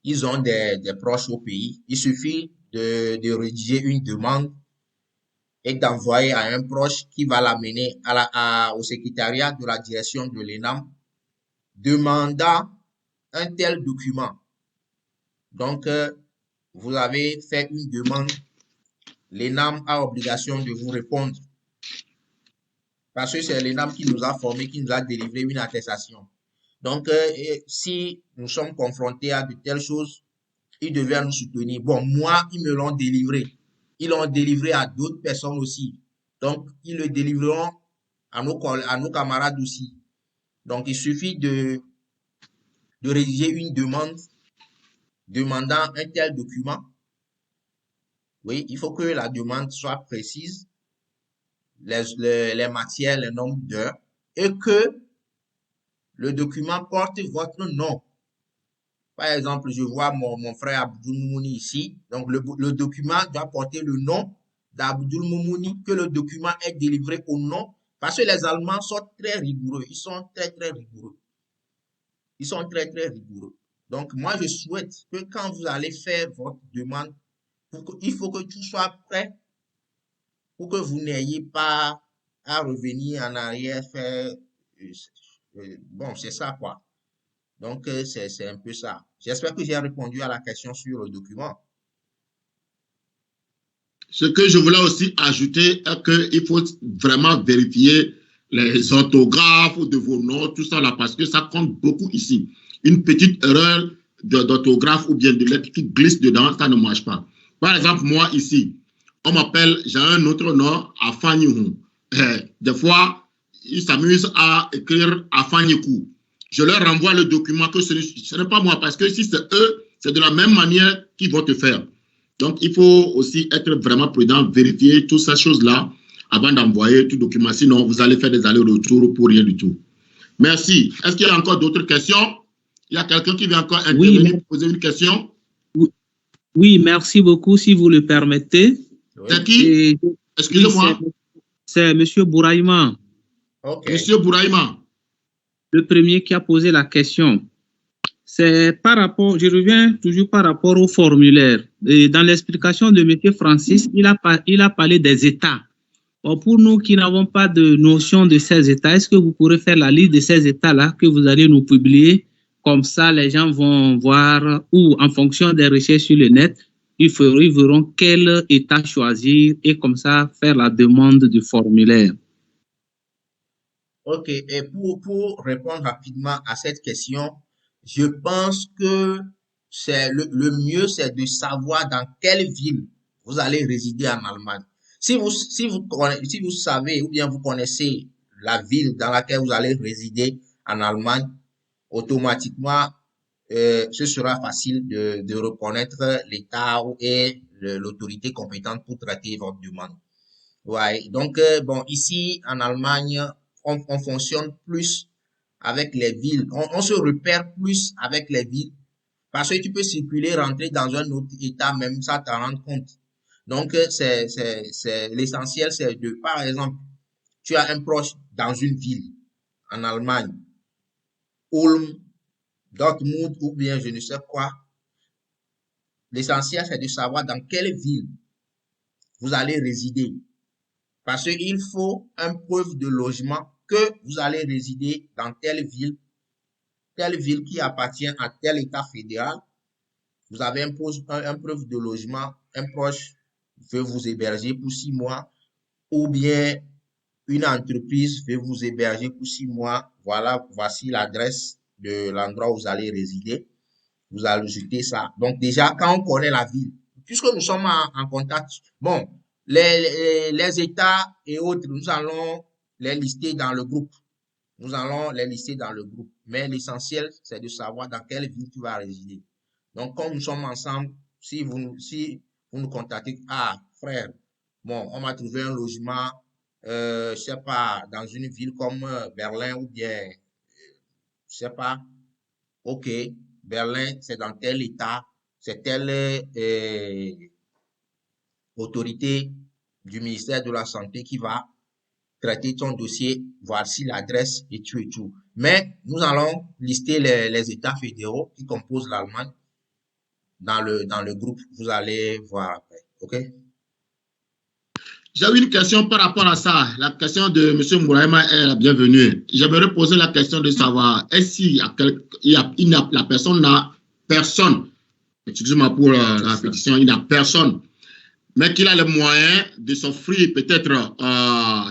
Ils ont des proches au pays. Il suffit de rédiger une demande et d'envoyer à un proche qui va l'amener au secrétariat de la direction de l'ENAM, demandant un tel document. Donc, vous avez fait une demande, l'ENAM a obligation de vous répondre. Parce que c'est l'ENAM qui nous a formés, qui nous a délivré une attestation. Donc, si nous sommes confrontés à de telles choses, ils devaient nous soutenir. Bon, moi, ils me l'ont délivré. Ils l'ont délivré à d'autres personnes aussi. Donc, ils le délivreront à nos camarades aussi. Donc, il suffit de rédiger une demande demandant un tel document. Oui, il faut que la demande soit précise, les matières, le nombre d'heures, et que le document porte votre nom. Par exemple, je vois mon frère Abdul Moumouni ici. Donc, le document doit porter le nom d'Abdul Moumouni, que le document est délivré au nom, parce que les Allemands sont très rigoureux. Ils sont très, très rigoureux. Ils sont très, très rigoureux. Donc, moi, je souhaite que quand vous allez faire votre demande, il faut que tout soit prêt pour que vous n'ayez pas à revenir en arrière faire... bon, c'est ça, quoi. Donc, c'est un peu ça. J'espère que j'ai répondu à la question sur le document. Ce que je voulais aussi ajouter est qu'il faut vraiment vérifier les orthographes de vos noms, tout ça là, parce que ça compte beaucoup ici. Une petite erreur d'orthographe ou bien de lettre qui glisse dedans, ça ne marche pas. Par exemple, moi ici, on m'appelle, j'ai un autre nom, Afanyuhu. Des fois, ils s'amusent à écrire Afanyikou. Je leur renvoie le document que ce n'est pas moi, parce que si c'est eux, c'est de la même manière qu'ils vont te faire. Donc, il faut aussi être vraiment prudent, vérifier toutes ces choses-là avant d'envoyer tout document. Sinon, vous allez faire des allers-retours pour rien du tout. Merci. Est-ce qu'il y a encore d'autres questions? Il y a quelqu'un qui veut encore intervenir pour poser une question? Oui, merci beaucoup, si vous le permettez. C'est qui? Excusez-moi. C'est M. Bouraïma. Okay. Monsieur Bouraïma. Le premier qui a posé la question. C'est par rapport, je reviens toujours par rapport au formulaire. Et dans l'explication de M. Francis, il a parlé des États. Or, pour nous qui n'avons pas de notion de ces États, est-ce que vous pourrez faire la liste de ces États-là que vous allez nous publier? Comme ça, les gens vont voir ou en fonction des recherches sur le net, ils verront quel État choisir et comme ça faire la demande du formulaire. Ok, et pour répondre rapidement à cette question, je pense que c'est le mieux, c'est de savoir dans quelle ville vous allez résider en Allemagne. Si vous savez ou bien vous connaissez la ville dans laquelle vous allez résider en Allemagne, automatiquement, ce sera facile de reconnaître l'État et l'autorité compétente pour traiter votre demande. Ouais. Donc, bon, ici, en Allemagne, on fonctionne plus avec les villes. On se repère plus avec les villes parce que tu peux circuler, rentrer dans un autre État, même sans t'en rendre compte. Donc, l'essentiel, c'est de, par exemple, tu as un proche dans une ville en Allemagne, Ulm, Dortmund ou bien je ne sais quoi. L'essentiel, c'est de savoir dans quelle ville vous allez résider. Parce qu'il faut un preuve de logement que vous allez résider dans telle ville qui appartient à tel État fédéral. Vous avez un preuve de logement, un proche veut vous héberger pour 6 mois, ou bien une entreprise veut vous héberger pour 6 mois. Voilà, voici l'adresse de l'endroit où vous allez résider. Vous ajoutez ça. Donc déjà, quand on connaît la ville, puisque nous sommes en contact, bon, les États et autres, nous allons les lister dans le groupe. Nous allons les lister dans le groupe. Mais l'essentiel, c'est de savoir dans quelle ville tu vas résider. Donc, comme nous sommes ensemble, si vous nous contactez, ah, frère, bon, on m'a trouvé un logement, je sais pas, dans une ville comme Berlin ou bien, je sais pas, ok, Berlin, c'est dans tel État, c'est telle autorité du ministère de la Santé qui va traiter ton dossier, voici l'adresse et tout et tout. Mais nous allons lister les États fédéraux qui composent l'Allemagne dans le groupe. Vous allez voir après. OK? J'ai une question par rapport à ça. La question de M. Mouraïma est la bienvenue. J'aimerais poser la question de savoir, est-ce qu'il y a la personne n'a personne, excusez-moi pour la répétition, il n'a personne, mais qu'il a le moyen de s'offrir peut-être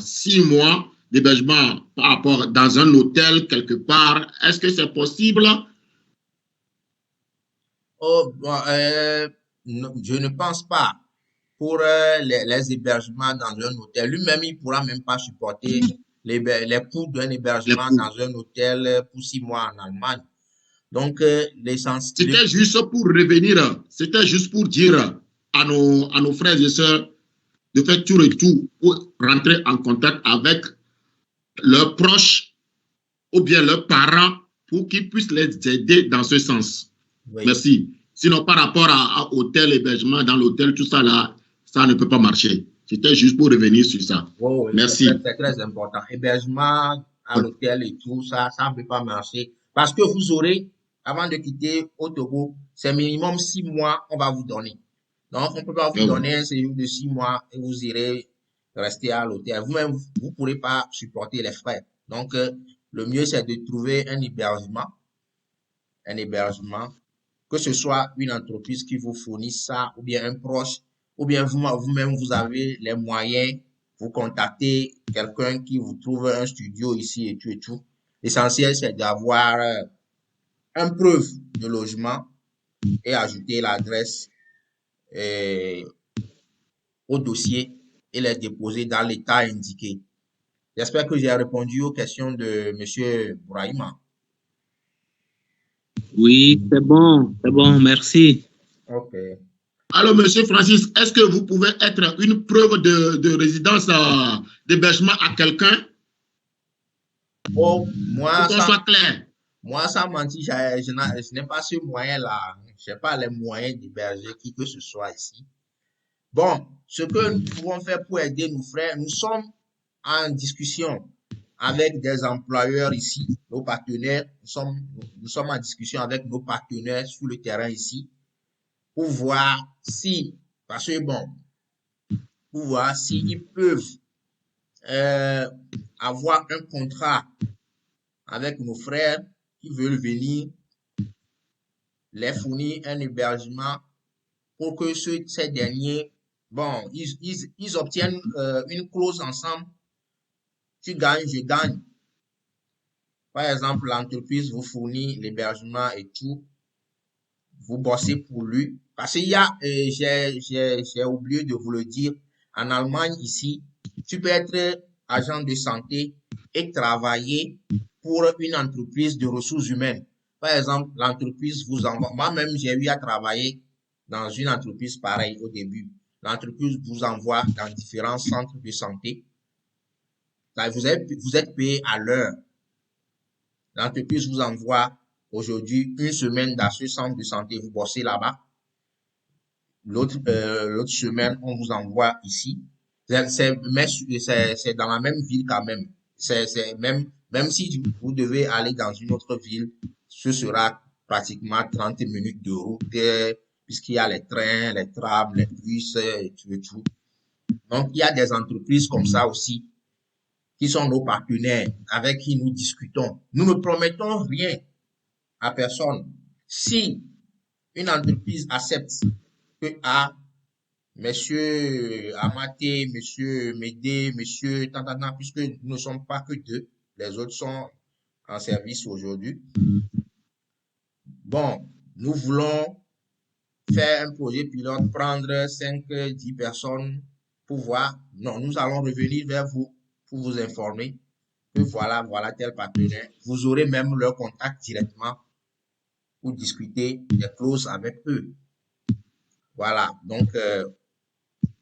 6 mois d'hébergement par rapport dans un hôtel quelque part. Est-ce que c'est possible? Oh, bon, non, je ne pense pas. Pour les hébergements dans un hôtel, lui-même, il pourra même pas supporter les coûts d'un hébergement dans un hôtel pour 6 mois en Allemagne. Donc, c'était juste pour revenir, c'était juste pour dire à nos frères et sœurs de faire tout et tout pour rentrer en contact avec leurs proches ou bien leurs parents pour qu'ils puissent les aider dans ce sens. Oui. Merci. Sinon, par rapport à hôtel, hébergement, dans l'hôtel, tout ça là, ça ne peut pas marcher. C'était juste pour revenir sur ça. Oh, oui, merci. C'est très important. Hébergement à l'hôtel et tout, ça ne peut pas marcher. Parce que vous aurez, avant de quitter au Togo, c'est minimum 6 mois on va vous donner. Donc, on ne peut pas vous donner un séjour de 6 mois et vous irez rester à l'hôtel. Vous-même, vous ne pourrez pas supporter les frais. Donc, le mieux, c'est de trouver un hébergement, que ce soit une entreprise qui vous fournisse ça, ou bien un proche, ou bien vous-même, vous avez les moyens, vous contactez quelqu'un qui vous trouve un studio ici et tout et tout. L'essentiel, c'est d'avoir un preuve de logement et ajouter l'adresse au dossier et les déposer dans l'état indiqué. J'espère que j'ai répondu aux questions de M. Bouraïma. Oui, c'est bon, merci. OK. Alors, Monsieur Francis, est-ce que vous pouvez être une preuve de résidence d'hébergement à quelqu'un? Oh, moi, pour qu'on soit clair. Moi, sans mentir, je n'ai pas ce moyen-là. Je n'ai pas les moyens d'héberger qui que ce soit ici. Bon, ce que nous pouvons faire pour aider nos frères, nous sommes en discussion avec des employeurs ici, nos partenaires. Nous sommes en discussion avec nos partenaires sur le terrain ici pour voir si, parce que bon, pour voir s'ils peuvent avoir un contrat avec nos frères qui veulent venir les fournir un hébergement pour que ces derniers, bon, ils obtiennent une clause ensemble. Tu gagnes, je gagne. Par exemple, l'entreprise vous fournit l'hébergement et tout. Vous bossez pour lui. Parce qu'il y a, j'ai oublié de vous le dire, en Allemagne ici, tu peux être agent de santé et travailler pour une entreprise de ressources humaines. Par exemple, l'entreprise vous envoie, moi-même j'ai eu à travailler dans une entreprise pareille au début. L'entreprise vous envoie dans différents centres de santé. Vous êtes payé à l'heure. L'entreprise vous envoie aujourd'hui une semaine dans ce centre de santé, vous bossez là-bas. L'autre semaine, on vous envoie ici. Mais c'est dans la même ville quand même. Même si vous devez aller dans une autre ville, ce sera pratiquement 30 minutes de route, puisqu'il y a les trains, les trams, les bus, et tout. Donc, il y a des entreprises comme ça aussi, qui sont nos partenaires, avec qui nous discutons. Nous ne promettons rien à personne. Si une entreprise accepte que monsieur Amaté, monsieur Médé, monsieur Tantana, puisque nous ne sommes pas que deux, les autres sont en service aujourd'hui. Bon, nous voulons faire un projet pilote, prendre 5, 10 personnes pour voir. Non, nous allons revenir vers vous pour vous informer que voilà tel partenaire. Vous aurez même leur contact directement pour discuter des clauses avec eux. Voilà, donc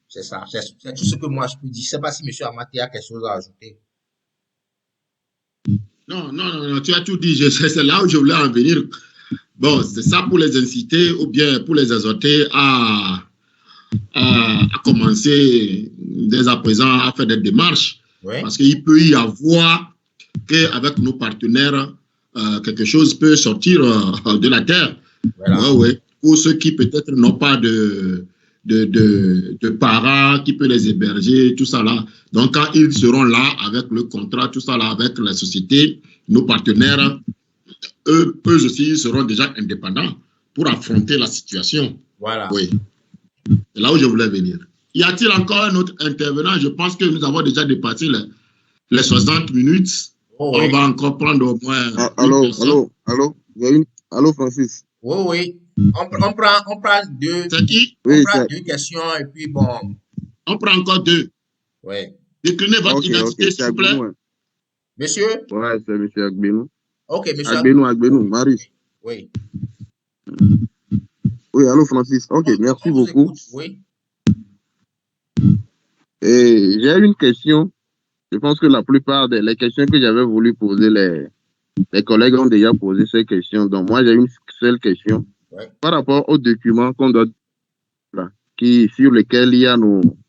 c'est ça, c'est tout ce que moi je peux dire. Je ne sais pas si M. Amaté a quelque chose à ajouter. Non, tu as tout dit. C'est là où je voulais en venir. Bon, c'est ça pour les inciter ou bien pour les exhorter à commencer dès à présent à faire des démarches. Oui. Parce qu'il peut y avoir qu'avec nos partenaires, quelque chose peut sortir de la terre. Voilà. Ouais. Pour ceux qui peut-être n'ont pas de parents qui peuvent les héberger, tout ça là. Donc, quand ils seront là avec le contrat, tout ça là, avec la société, nos partenaires, eux aussi, ils seront déjà indépendants pour affronter la situation. Voilà. Oui. C'est là où je voulais venir. Y a-t-il encore un autre intervenant? Je pense que nous avons déjà dépassé les 60 minutes. Oh, On oui. va encore prendre au moins. Allô, Francis. Oui. On prend deux. C'est qui? Oui, On prend c'est. deux questions et puis bon. On prend encore deux. Oui. Déclinez votre Ok, identité, c'est s'il vous plaît. Agbenou. Hein. Monsieur? Ouais, c'est M. Agbenou. Ok, monsieur. Agbenou, Marius. Oui. Oui, allô, Francis. Ok, merci On vous beaucoup. écoute. Oui. Et j'ai une question. Je pense que la plupart des questions que j'avais voulu poser, les collègues ont déjà posé ces questions. Donc, moi, j'ai une seule question. Ouais. Par rapport aux documents qu'on doit, là, sur lesquels il y a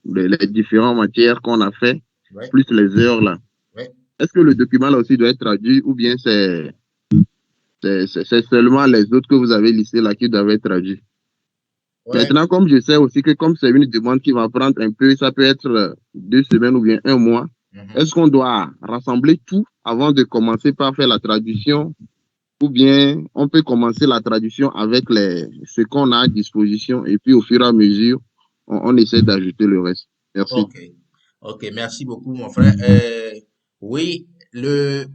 les différentes matières qu'on a fait, Ouais. plus les heures là. Ouais. Est-ce que le document là aussi doit être traduit ou bien c'est seulement les autres que vous avez listés là qui doivent être traduits? Ouais. Maintenant, comme je sais aussi que comme c'est une demande qui va prendre un peu, ça peut être 2 semaines ou bien 1 mois, est-ce qu'on doit rassembler tout avant de commencer par faire la traduction ou bien on peut commencer la traduction avec ce qu'on a à disposition et puis au fur et à mesure, on essaie d'ajouter le reste. Merci. Ok, merci beaucoup, mon frère. Oui, le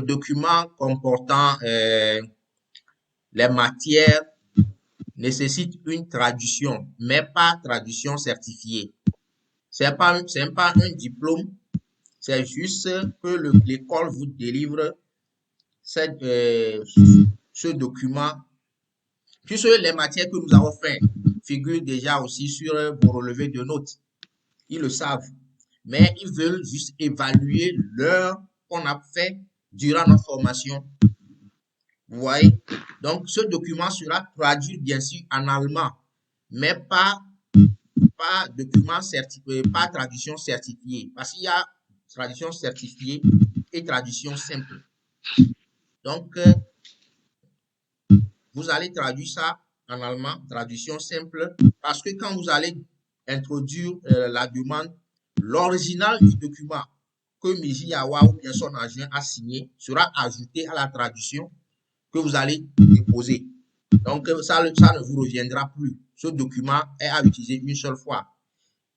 document comportant les matières nécessite une traduction, mais pas traduction certifiée. C'est pas un diplôme, c'est juste que l'école vous délivre ce document, puisque les matières que nous avons fait figurent déjà aussi sur vos relevés de notes. Ils le savent, mais ils veulent juste évaluer l'heure qu'on a fait durant notre formation. Vous voyez? Donc, ce document sera traduit bien sûr en allemand, mais pas document certifié, pas traduction certifiée, parce qu'il y a traduction certifiée et traduction simple. Donc, vous allez traduire ça en allemand, traduction simple, parce que quand vous allez introduire la demande, l'original du document que Mijiyawa ou bien son agent a signé sera ajouté à la traduction que vous allez déposer. Donc, ça ne vous reviendra plus. Ce document est à utiliser une seule fois.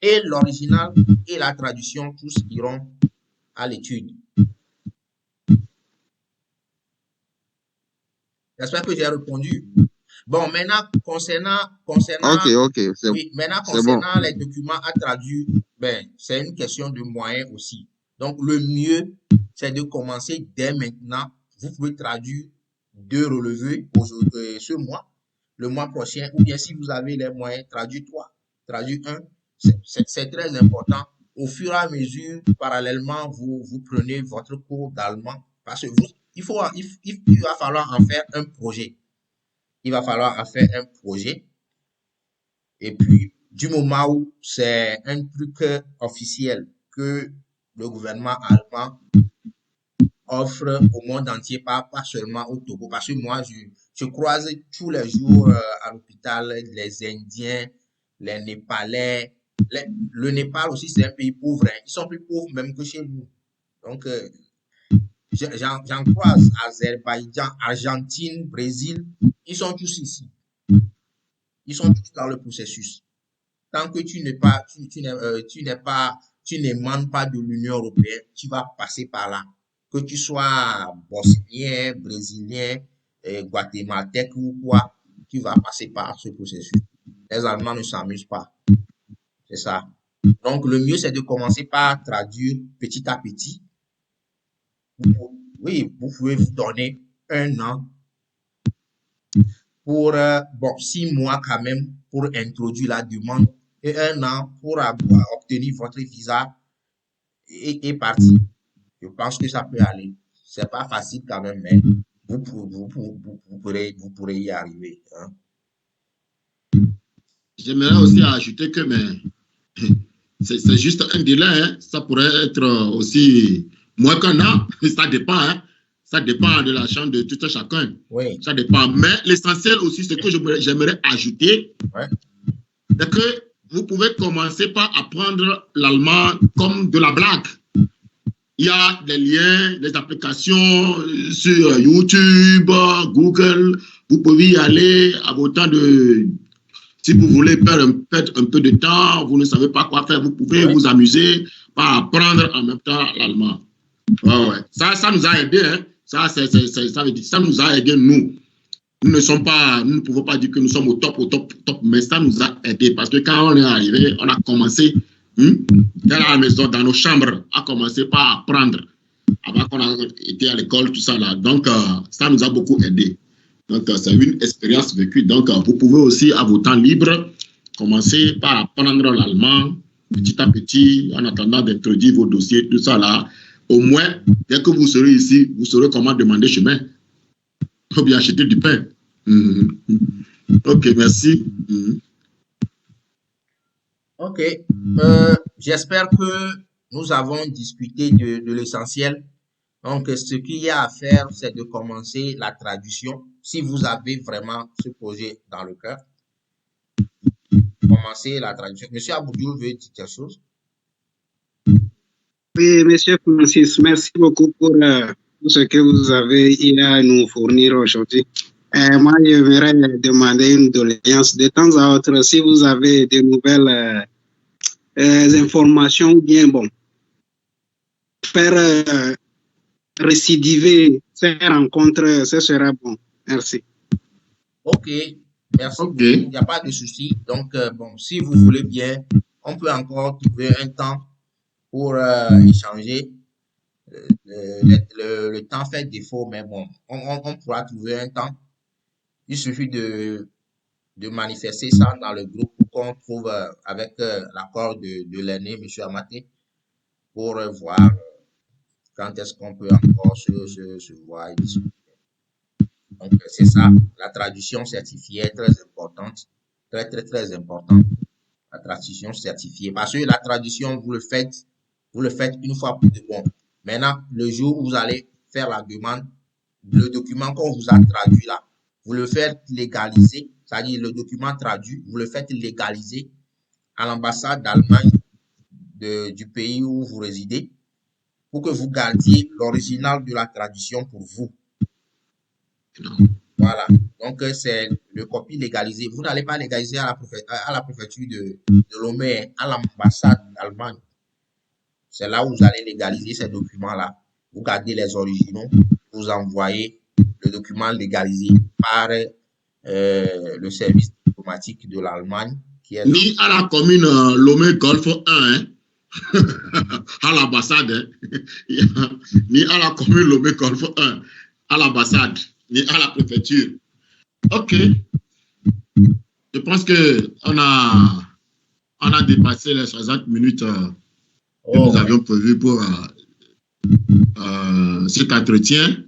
Et l'original et la traduction, tous iront à l'étude. J'espère que j'ai répondu. Bon, maintenant, concernant, Ok, c'est oui, maintenant, c'est bon. concernant les documents à traduire, ben, c'est une question de moyens aussi. Donc, le mieux, c'est de commencer dès maintenant. Vous pouvez traduire 2 relevés aujourd'hui, ce mois, le mois prochain, ou bien si vous avez les moyens, traduire 3, traduire 1. C'est très important. Au fur et à mesure, parallèlement, vous prenez votre cours d'allemand parce que il va falloir en faire un projet. Il va falloir en faire un projet. Et puis, du moment où c'est un truc officiel que le gouvernement allemand offre au monde entier, pas seulement au Togo. Parce que moi, je croise tous les jours à l'hôpital les Indiens, les Népalais. Le Népal aussi, c'est un pays pauvre, hein. Ils sont plus pauvres même que chez nous. Donc, j'en croise Azerbaïdjan, Argentine, Brésil. Ils sont tous ici. Ils sont tous dans le processus. Tant que tu n'es pas, tu n'émanes pas de l'Union européenne, tu vas passer par là. Que tu sois bosnien, brésilien, guatémaltèque ou quoi, tu vas passer par ce processus. Les Allemands ne s'amusent pas. C'est ça. Donc, le mieux, c'est de commencer par traduire petit à petit. Oui, vous pouvez vous donner 1 an pour, 6 mois quand même pour introduire la demande et 1 an pour obtenir votre visa et partir. Je pense que ça peut aller. C'est pas facile quand même, mais vous pourrez y arriver, hein. J'aimerais aussi ajouter que c'est juste un délai, hein. Ça pourrait être aussi moins qu'un an, ça dépend, hein. Ça dépend de la chance de tout un chacun. Oui. Ça dépend. Mais l'essentiel aussi, ce que j'aimerais ajouter, Ouais. c'est que vous pouvez commencer par apprendre l'allemand comme de la blague. Il y a des liens, des applications sur YouTube, Google. Vous pouvez y aller à vos temps de... Si vous voulez perdre un peu de temps, vous ne savez pas quoi faire, vous pouvez vous amuser par apprendre en même temps l'allemand. Ouais. Ça nous a aidé, hein. Ça nous a aidé, nous. Nous ne pouvons pas dire que nous sommes au top, mais ça nous a aidé parce que quand on est arrivé, on a commencé dans la maison, dans nos chambres, à commencer par apprendre avant qu'on a été à l'école, tout ça là. Donc, ça nous a beaucoup aidé. Donc, c'est une expérience vécue. Donc, vous pouvez aussi, à vos temps libres, commencer par apprendre l'allemand petit à petit, en attendant d'introduire vos dossiers, tout ça là. Au moins, dès que vous serez ici, vous saurez comment demander chemin. Ou bien acheter du pain. Ok, merci. Ok. J'espère que nous avons discuté de l'essentiel. Donc, ce qu'il y a à faire, c'est de commencer la traduction. Si vous avez vraiment ce projet dans le cœur, commencez la traduction. Monsieur Aboudou veut dire quelque chose? Oui, Monsieur Francis, merci beaucoup pour ce que vous avez eu à nous fournir aujourd'hui. Moi, j'aimerais demander une doléance. De temps à autre, si vous avez de nouvelles informations, bien bon, faire récidiver ces rencontres, ce sera bon. Merci. Ok, merci beaucoup. Il n'y a pas de souci. Donc, si vous voulez bien, on peut encore trouver un temps pour échanger. Le temps fait défaut, mais bon, on pourra trouver un temps. Il suffit de manifester ça dans le groupe qu'on trouve avec l'accord de l'aîné, M. Amaté, pour voir quand est-ce qu'on peut encore se voir et discuter. Donc, c'est ça. La traduction certifiée est très importante. Très, très, très importante. La traduction certifiée. Parce que la traduction, vous le faites une fois pour de bon. Maintenant, le jour où vous allez faire la demande, le document qu'on vous a traduit là, vous le faites légaliser, c'est-à-dire le document traduit, vous le faites légaliser à l'ambassade d'Allemagne du pays où vous résidez pour que vous gardiez l'original de la traduction pour vous. Voilà. Donc, c'est le copie légalisé. Vous n'allez pas légaliser à la préfecture de Lomé, à l'ambassade d'Allemagne. C'est là où vous allez légaliser ces documents-là. Vous gardez les originaux, vous envoyez le document légalisé par le service diplomatique de l'Allemagne qui est là. Ni à la commune Lomé Golfe 1, hein? À l'ambassade, hein? Ni à la commune Lomé Golfe 1, à l'ambassade, ni à la préfecture. Ok. Je pense qu'on a dépassé les 60 minutes que nous avions prévues pour cet entretien.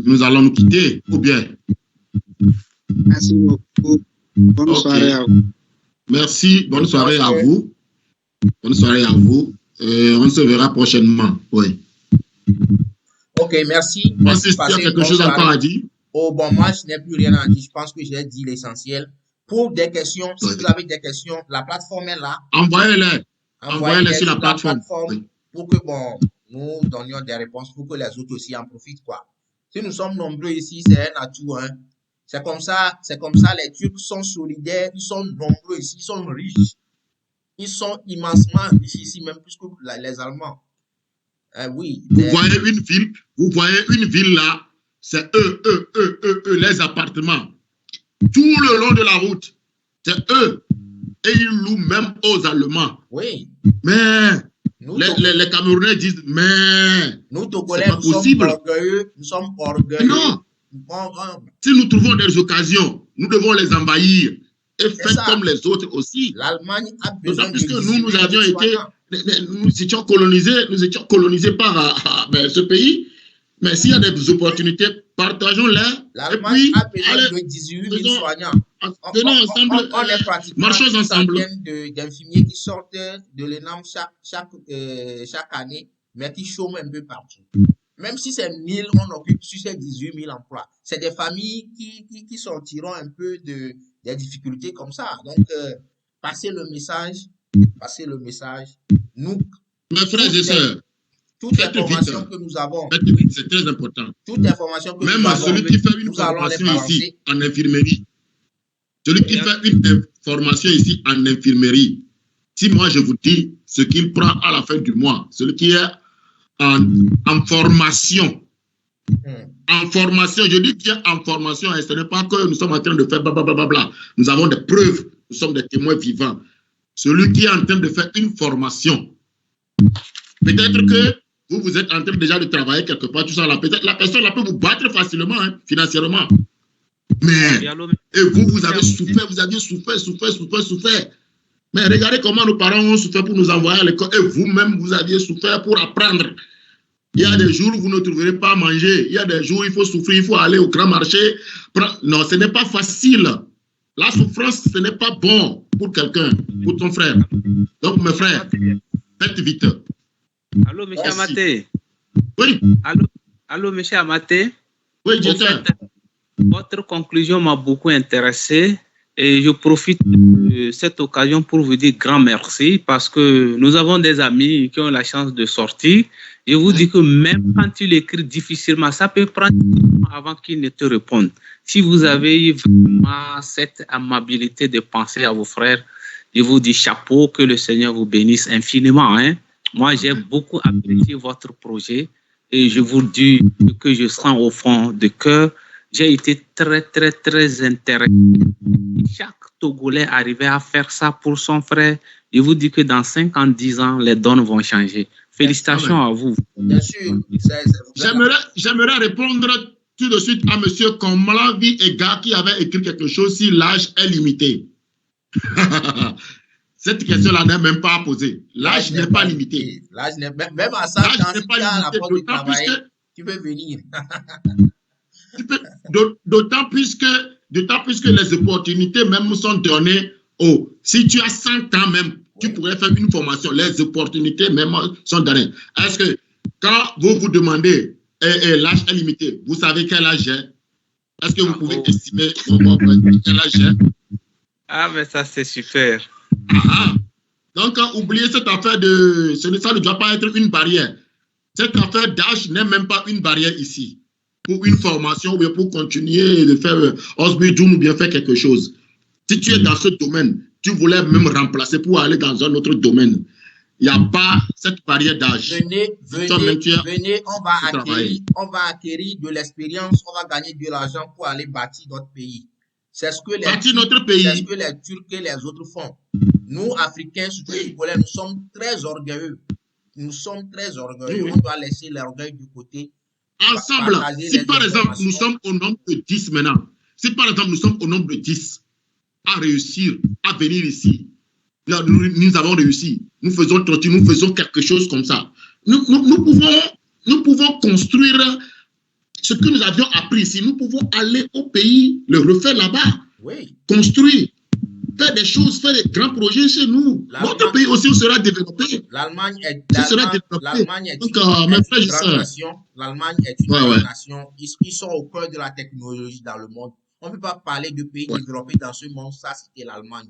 Nous allons nous quitter, ou bien? Merci beaucoup. Bonne soirée à vous. Merci, bonne soirée à vous. Bonne soirée à vous. On se verra prochainement. Oui. Ok, merci. Merci. Il y a quelque chose encore à dire? Oh, bon, moi, je n'ai plus rien à dire. Je pense que j'ai dit l'essentiel. Pour des questions, si vous avez des questions, la plateforme est là. Envoyez-les. Envoyez-les sur la plateforme. Oui. Pour que, bon, nous donnions des réponses pour que les autres aussi en profitent, quoi. Si nous sommes nombreux ici, c'est un atout, hein. C'est comme ça, les Turcs sont solidaires, ils sont nombreux ici, ils sont riches. Ils sont immensement riches ici, même plus que les Allemands. Oui. Vous voyez une ville là, c'est eux, les appartements. Tout le long de la route, c'est eux. Et ils louent même aux Allemands. Oui. Mais les Camerounais disent, mais nous, Togolais, nous sommes orgueilleux. Non. Si nous trouvons des occasions, nous devons les envahir et faire comme les autres aussi. L'Allemagne a besoin de puisque nous avions été, nous étions colonisés par ce pays. Mais s'il y a des opportunités, partageons-les. L'Allemagne a besoin de 18 000 soignants. Venons ensemble, on est pratiquement marchons ensemble. D'infirmiers qui sortent de l'ENAM chaque année, mais qui chôment un peu partout. Même si c'est 1000, on occupe sur ces 18 000 emplois. C'est des familles qui sortiront un peu des difficultés comme ça. Donc, passez le message. Nous, mes frères et sœurs, toute information que nous avons, c'est très important. Toute information que même nous avons, celui qui fait une formation ici en infirmerie, celui qui fait une formation ici en infirmerie, si moi je vous dis ce qu'il prend à la fin du mois, celui qui est en formation. En formation, je dis bien en formation, et ce n'est pas que nous sommes en train de faire blablabla. Nous avons des preuves, nous sommes des témoins vivants. Celui qui est en train de faire une formation, peut-être que vous êtes en train déjà de travailler quelque part, tout ça là, peut-être la personne là peut vous battre facilement, hein, financièrement. Mais, et vous avez souffert, vous aviez souffert. Mais regardez comment nos parents ont souffert pour nous envoyer à l'école, et vous-même, vous aviez souffert pour apprendre. Il y a des jours où vous ne trouverez pas à manger. Il y a des jours où il faut souffrir, il faut aller au grand marché. Non, ce n'est pas facile. La souffrance, ce n'est pas bon pour quelqu'un, pour ton frère. Donc, mes frères, faites vite. Allô, M. Amaté. Oui. Allô, M. Amaté. Oui, j'étais. Votre conclusion m'a beaucoup intéressé. Et je profite de cette occasion pour vous dire grand merci parce que nous avons des amis qui ont la chance de sortir. Je vous dis que même quand tu l'écris difficilement, ça peut prendre du temps avant qu'ils ne te répondent. Si vous avez vraiment cette amabilité de penser à vos frères, je vous dis chapeau, que le Seigneur vous bénisse infiniment. Hein? Moi, j'ai beaucoup apprécié votre projet et je vous dis que je sens au fond de cœur. J'ai été très, très, très intéressé. Chaque Togolais arrivait à faire ça pour son frère. Je vous dis que dans 5 ans, 10 ans, les donnes vont changer. Félicitations à vous. Bien sûr. J'aimerais répondre tout de suite à M. Komalavi Ega qui avait écrit quelque chose si l'âge est limité. Cette question-là n'est même pas à poser. L'âge n'est pas limité. L'âge n'est même à ça, quand tu as la porte de travail, tu peux venir. D'autant plus que les opportunités même sont données. Si tu as 100 ans même, tu pourrais faire une formation. Les opportunités même sont données. Est-ce que quand vous demandez l'âge est limité, vous savez quel âge est? Est-ce que vous pouvez estimer quel âge est? Ah, mais ça, c'est super. Donc, oubliez cette affaire ça ne doit pas être une barrière. Cette affaire d'âge n'est même pas une barrière ici. Pour une formation ou bien pour continuer de faire Osbidjoum ou bien faire quelque chose. Si tu es dans ce domaine, tu voulais même remplacer pour aller dans un autre domaine. il n'y a pas cette barrière d'âge. Venez, Toi-même, tu es venez, on travailler. va acquérir de l'expérience, on va gagner de l'argent pour aller bâtir notre pays. C'est ce que Bâtir notre c'est ce pays. que les Turcs et les autres font. Nous, Africains, surtout les Congolais, nous sommes très orgueilleux. Nous sommes très orgueilleux. Oui, On doit laisser l'orgueil de côté, ensemble, partager si les par exemple nous informations. sommes au nombre de 10 maintenant, si par exemple nous sommes au nombre de 10 à réussir, à venir ici, là, nous avons réussi, nous faisons quelque chose comme ça. Nous pouvons construire ce que nous avions appris ici. Nous pouvons aller au pays, le refaire là-bas, Oui, construire, faire des choses, faire des grands projets chez nous. Notre pays aussi sera développé. l'Allemagne est, Ce sera l'Allemagne, développé. l'Allemagne est Donc, une, mes est frères une et grande sœurs, nation. L'Allemagne est une ouais, grande ouais, nation. Ils sont au cœur de la technologie dans le monde. On ne peut pas parler de pays ouais. développés dans ce monde, ça c'était l'Allemagne.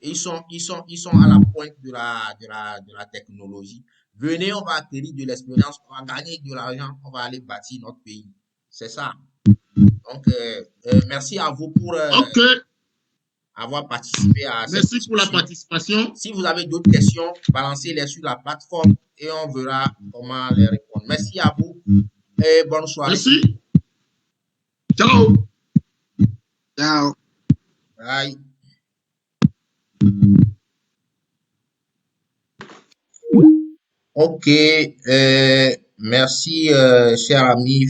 Ils sont à la pointe de la technologie. Venez, on va acquérir de l'expérience, on va gagner de l'argent, on va aller bâtir notre pays. C'est ça. Donc, merci à vous pour Ok, avoir participé à cette merci pour la discussion. participation. Si vous avez d'autres questions, balancez-les sur la plateforme et on verra comment les répondre. Merci à vous et bonne soirée. Merci. Ciao. Ciao. Bye. Ok, merci, cher ami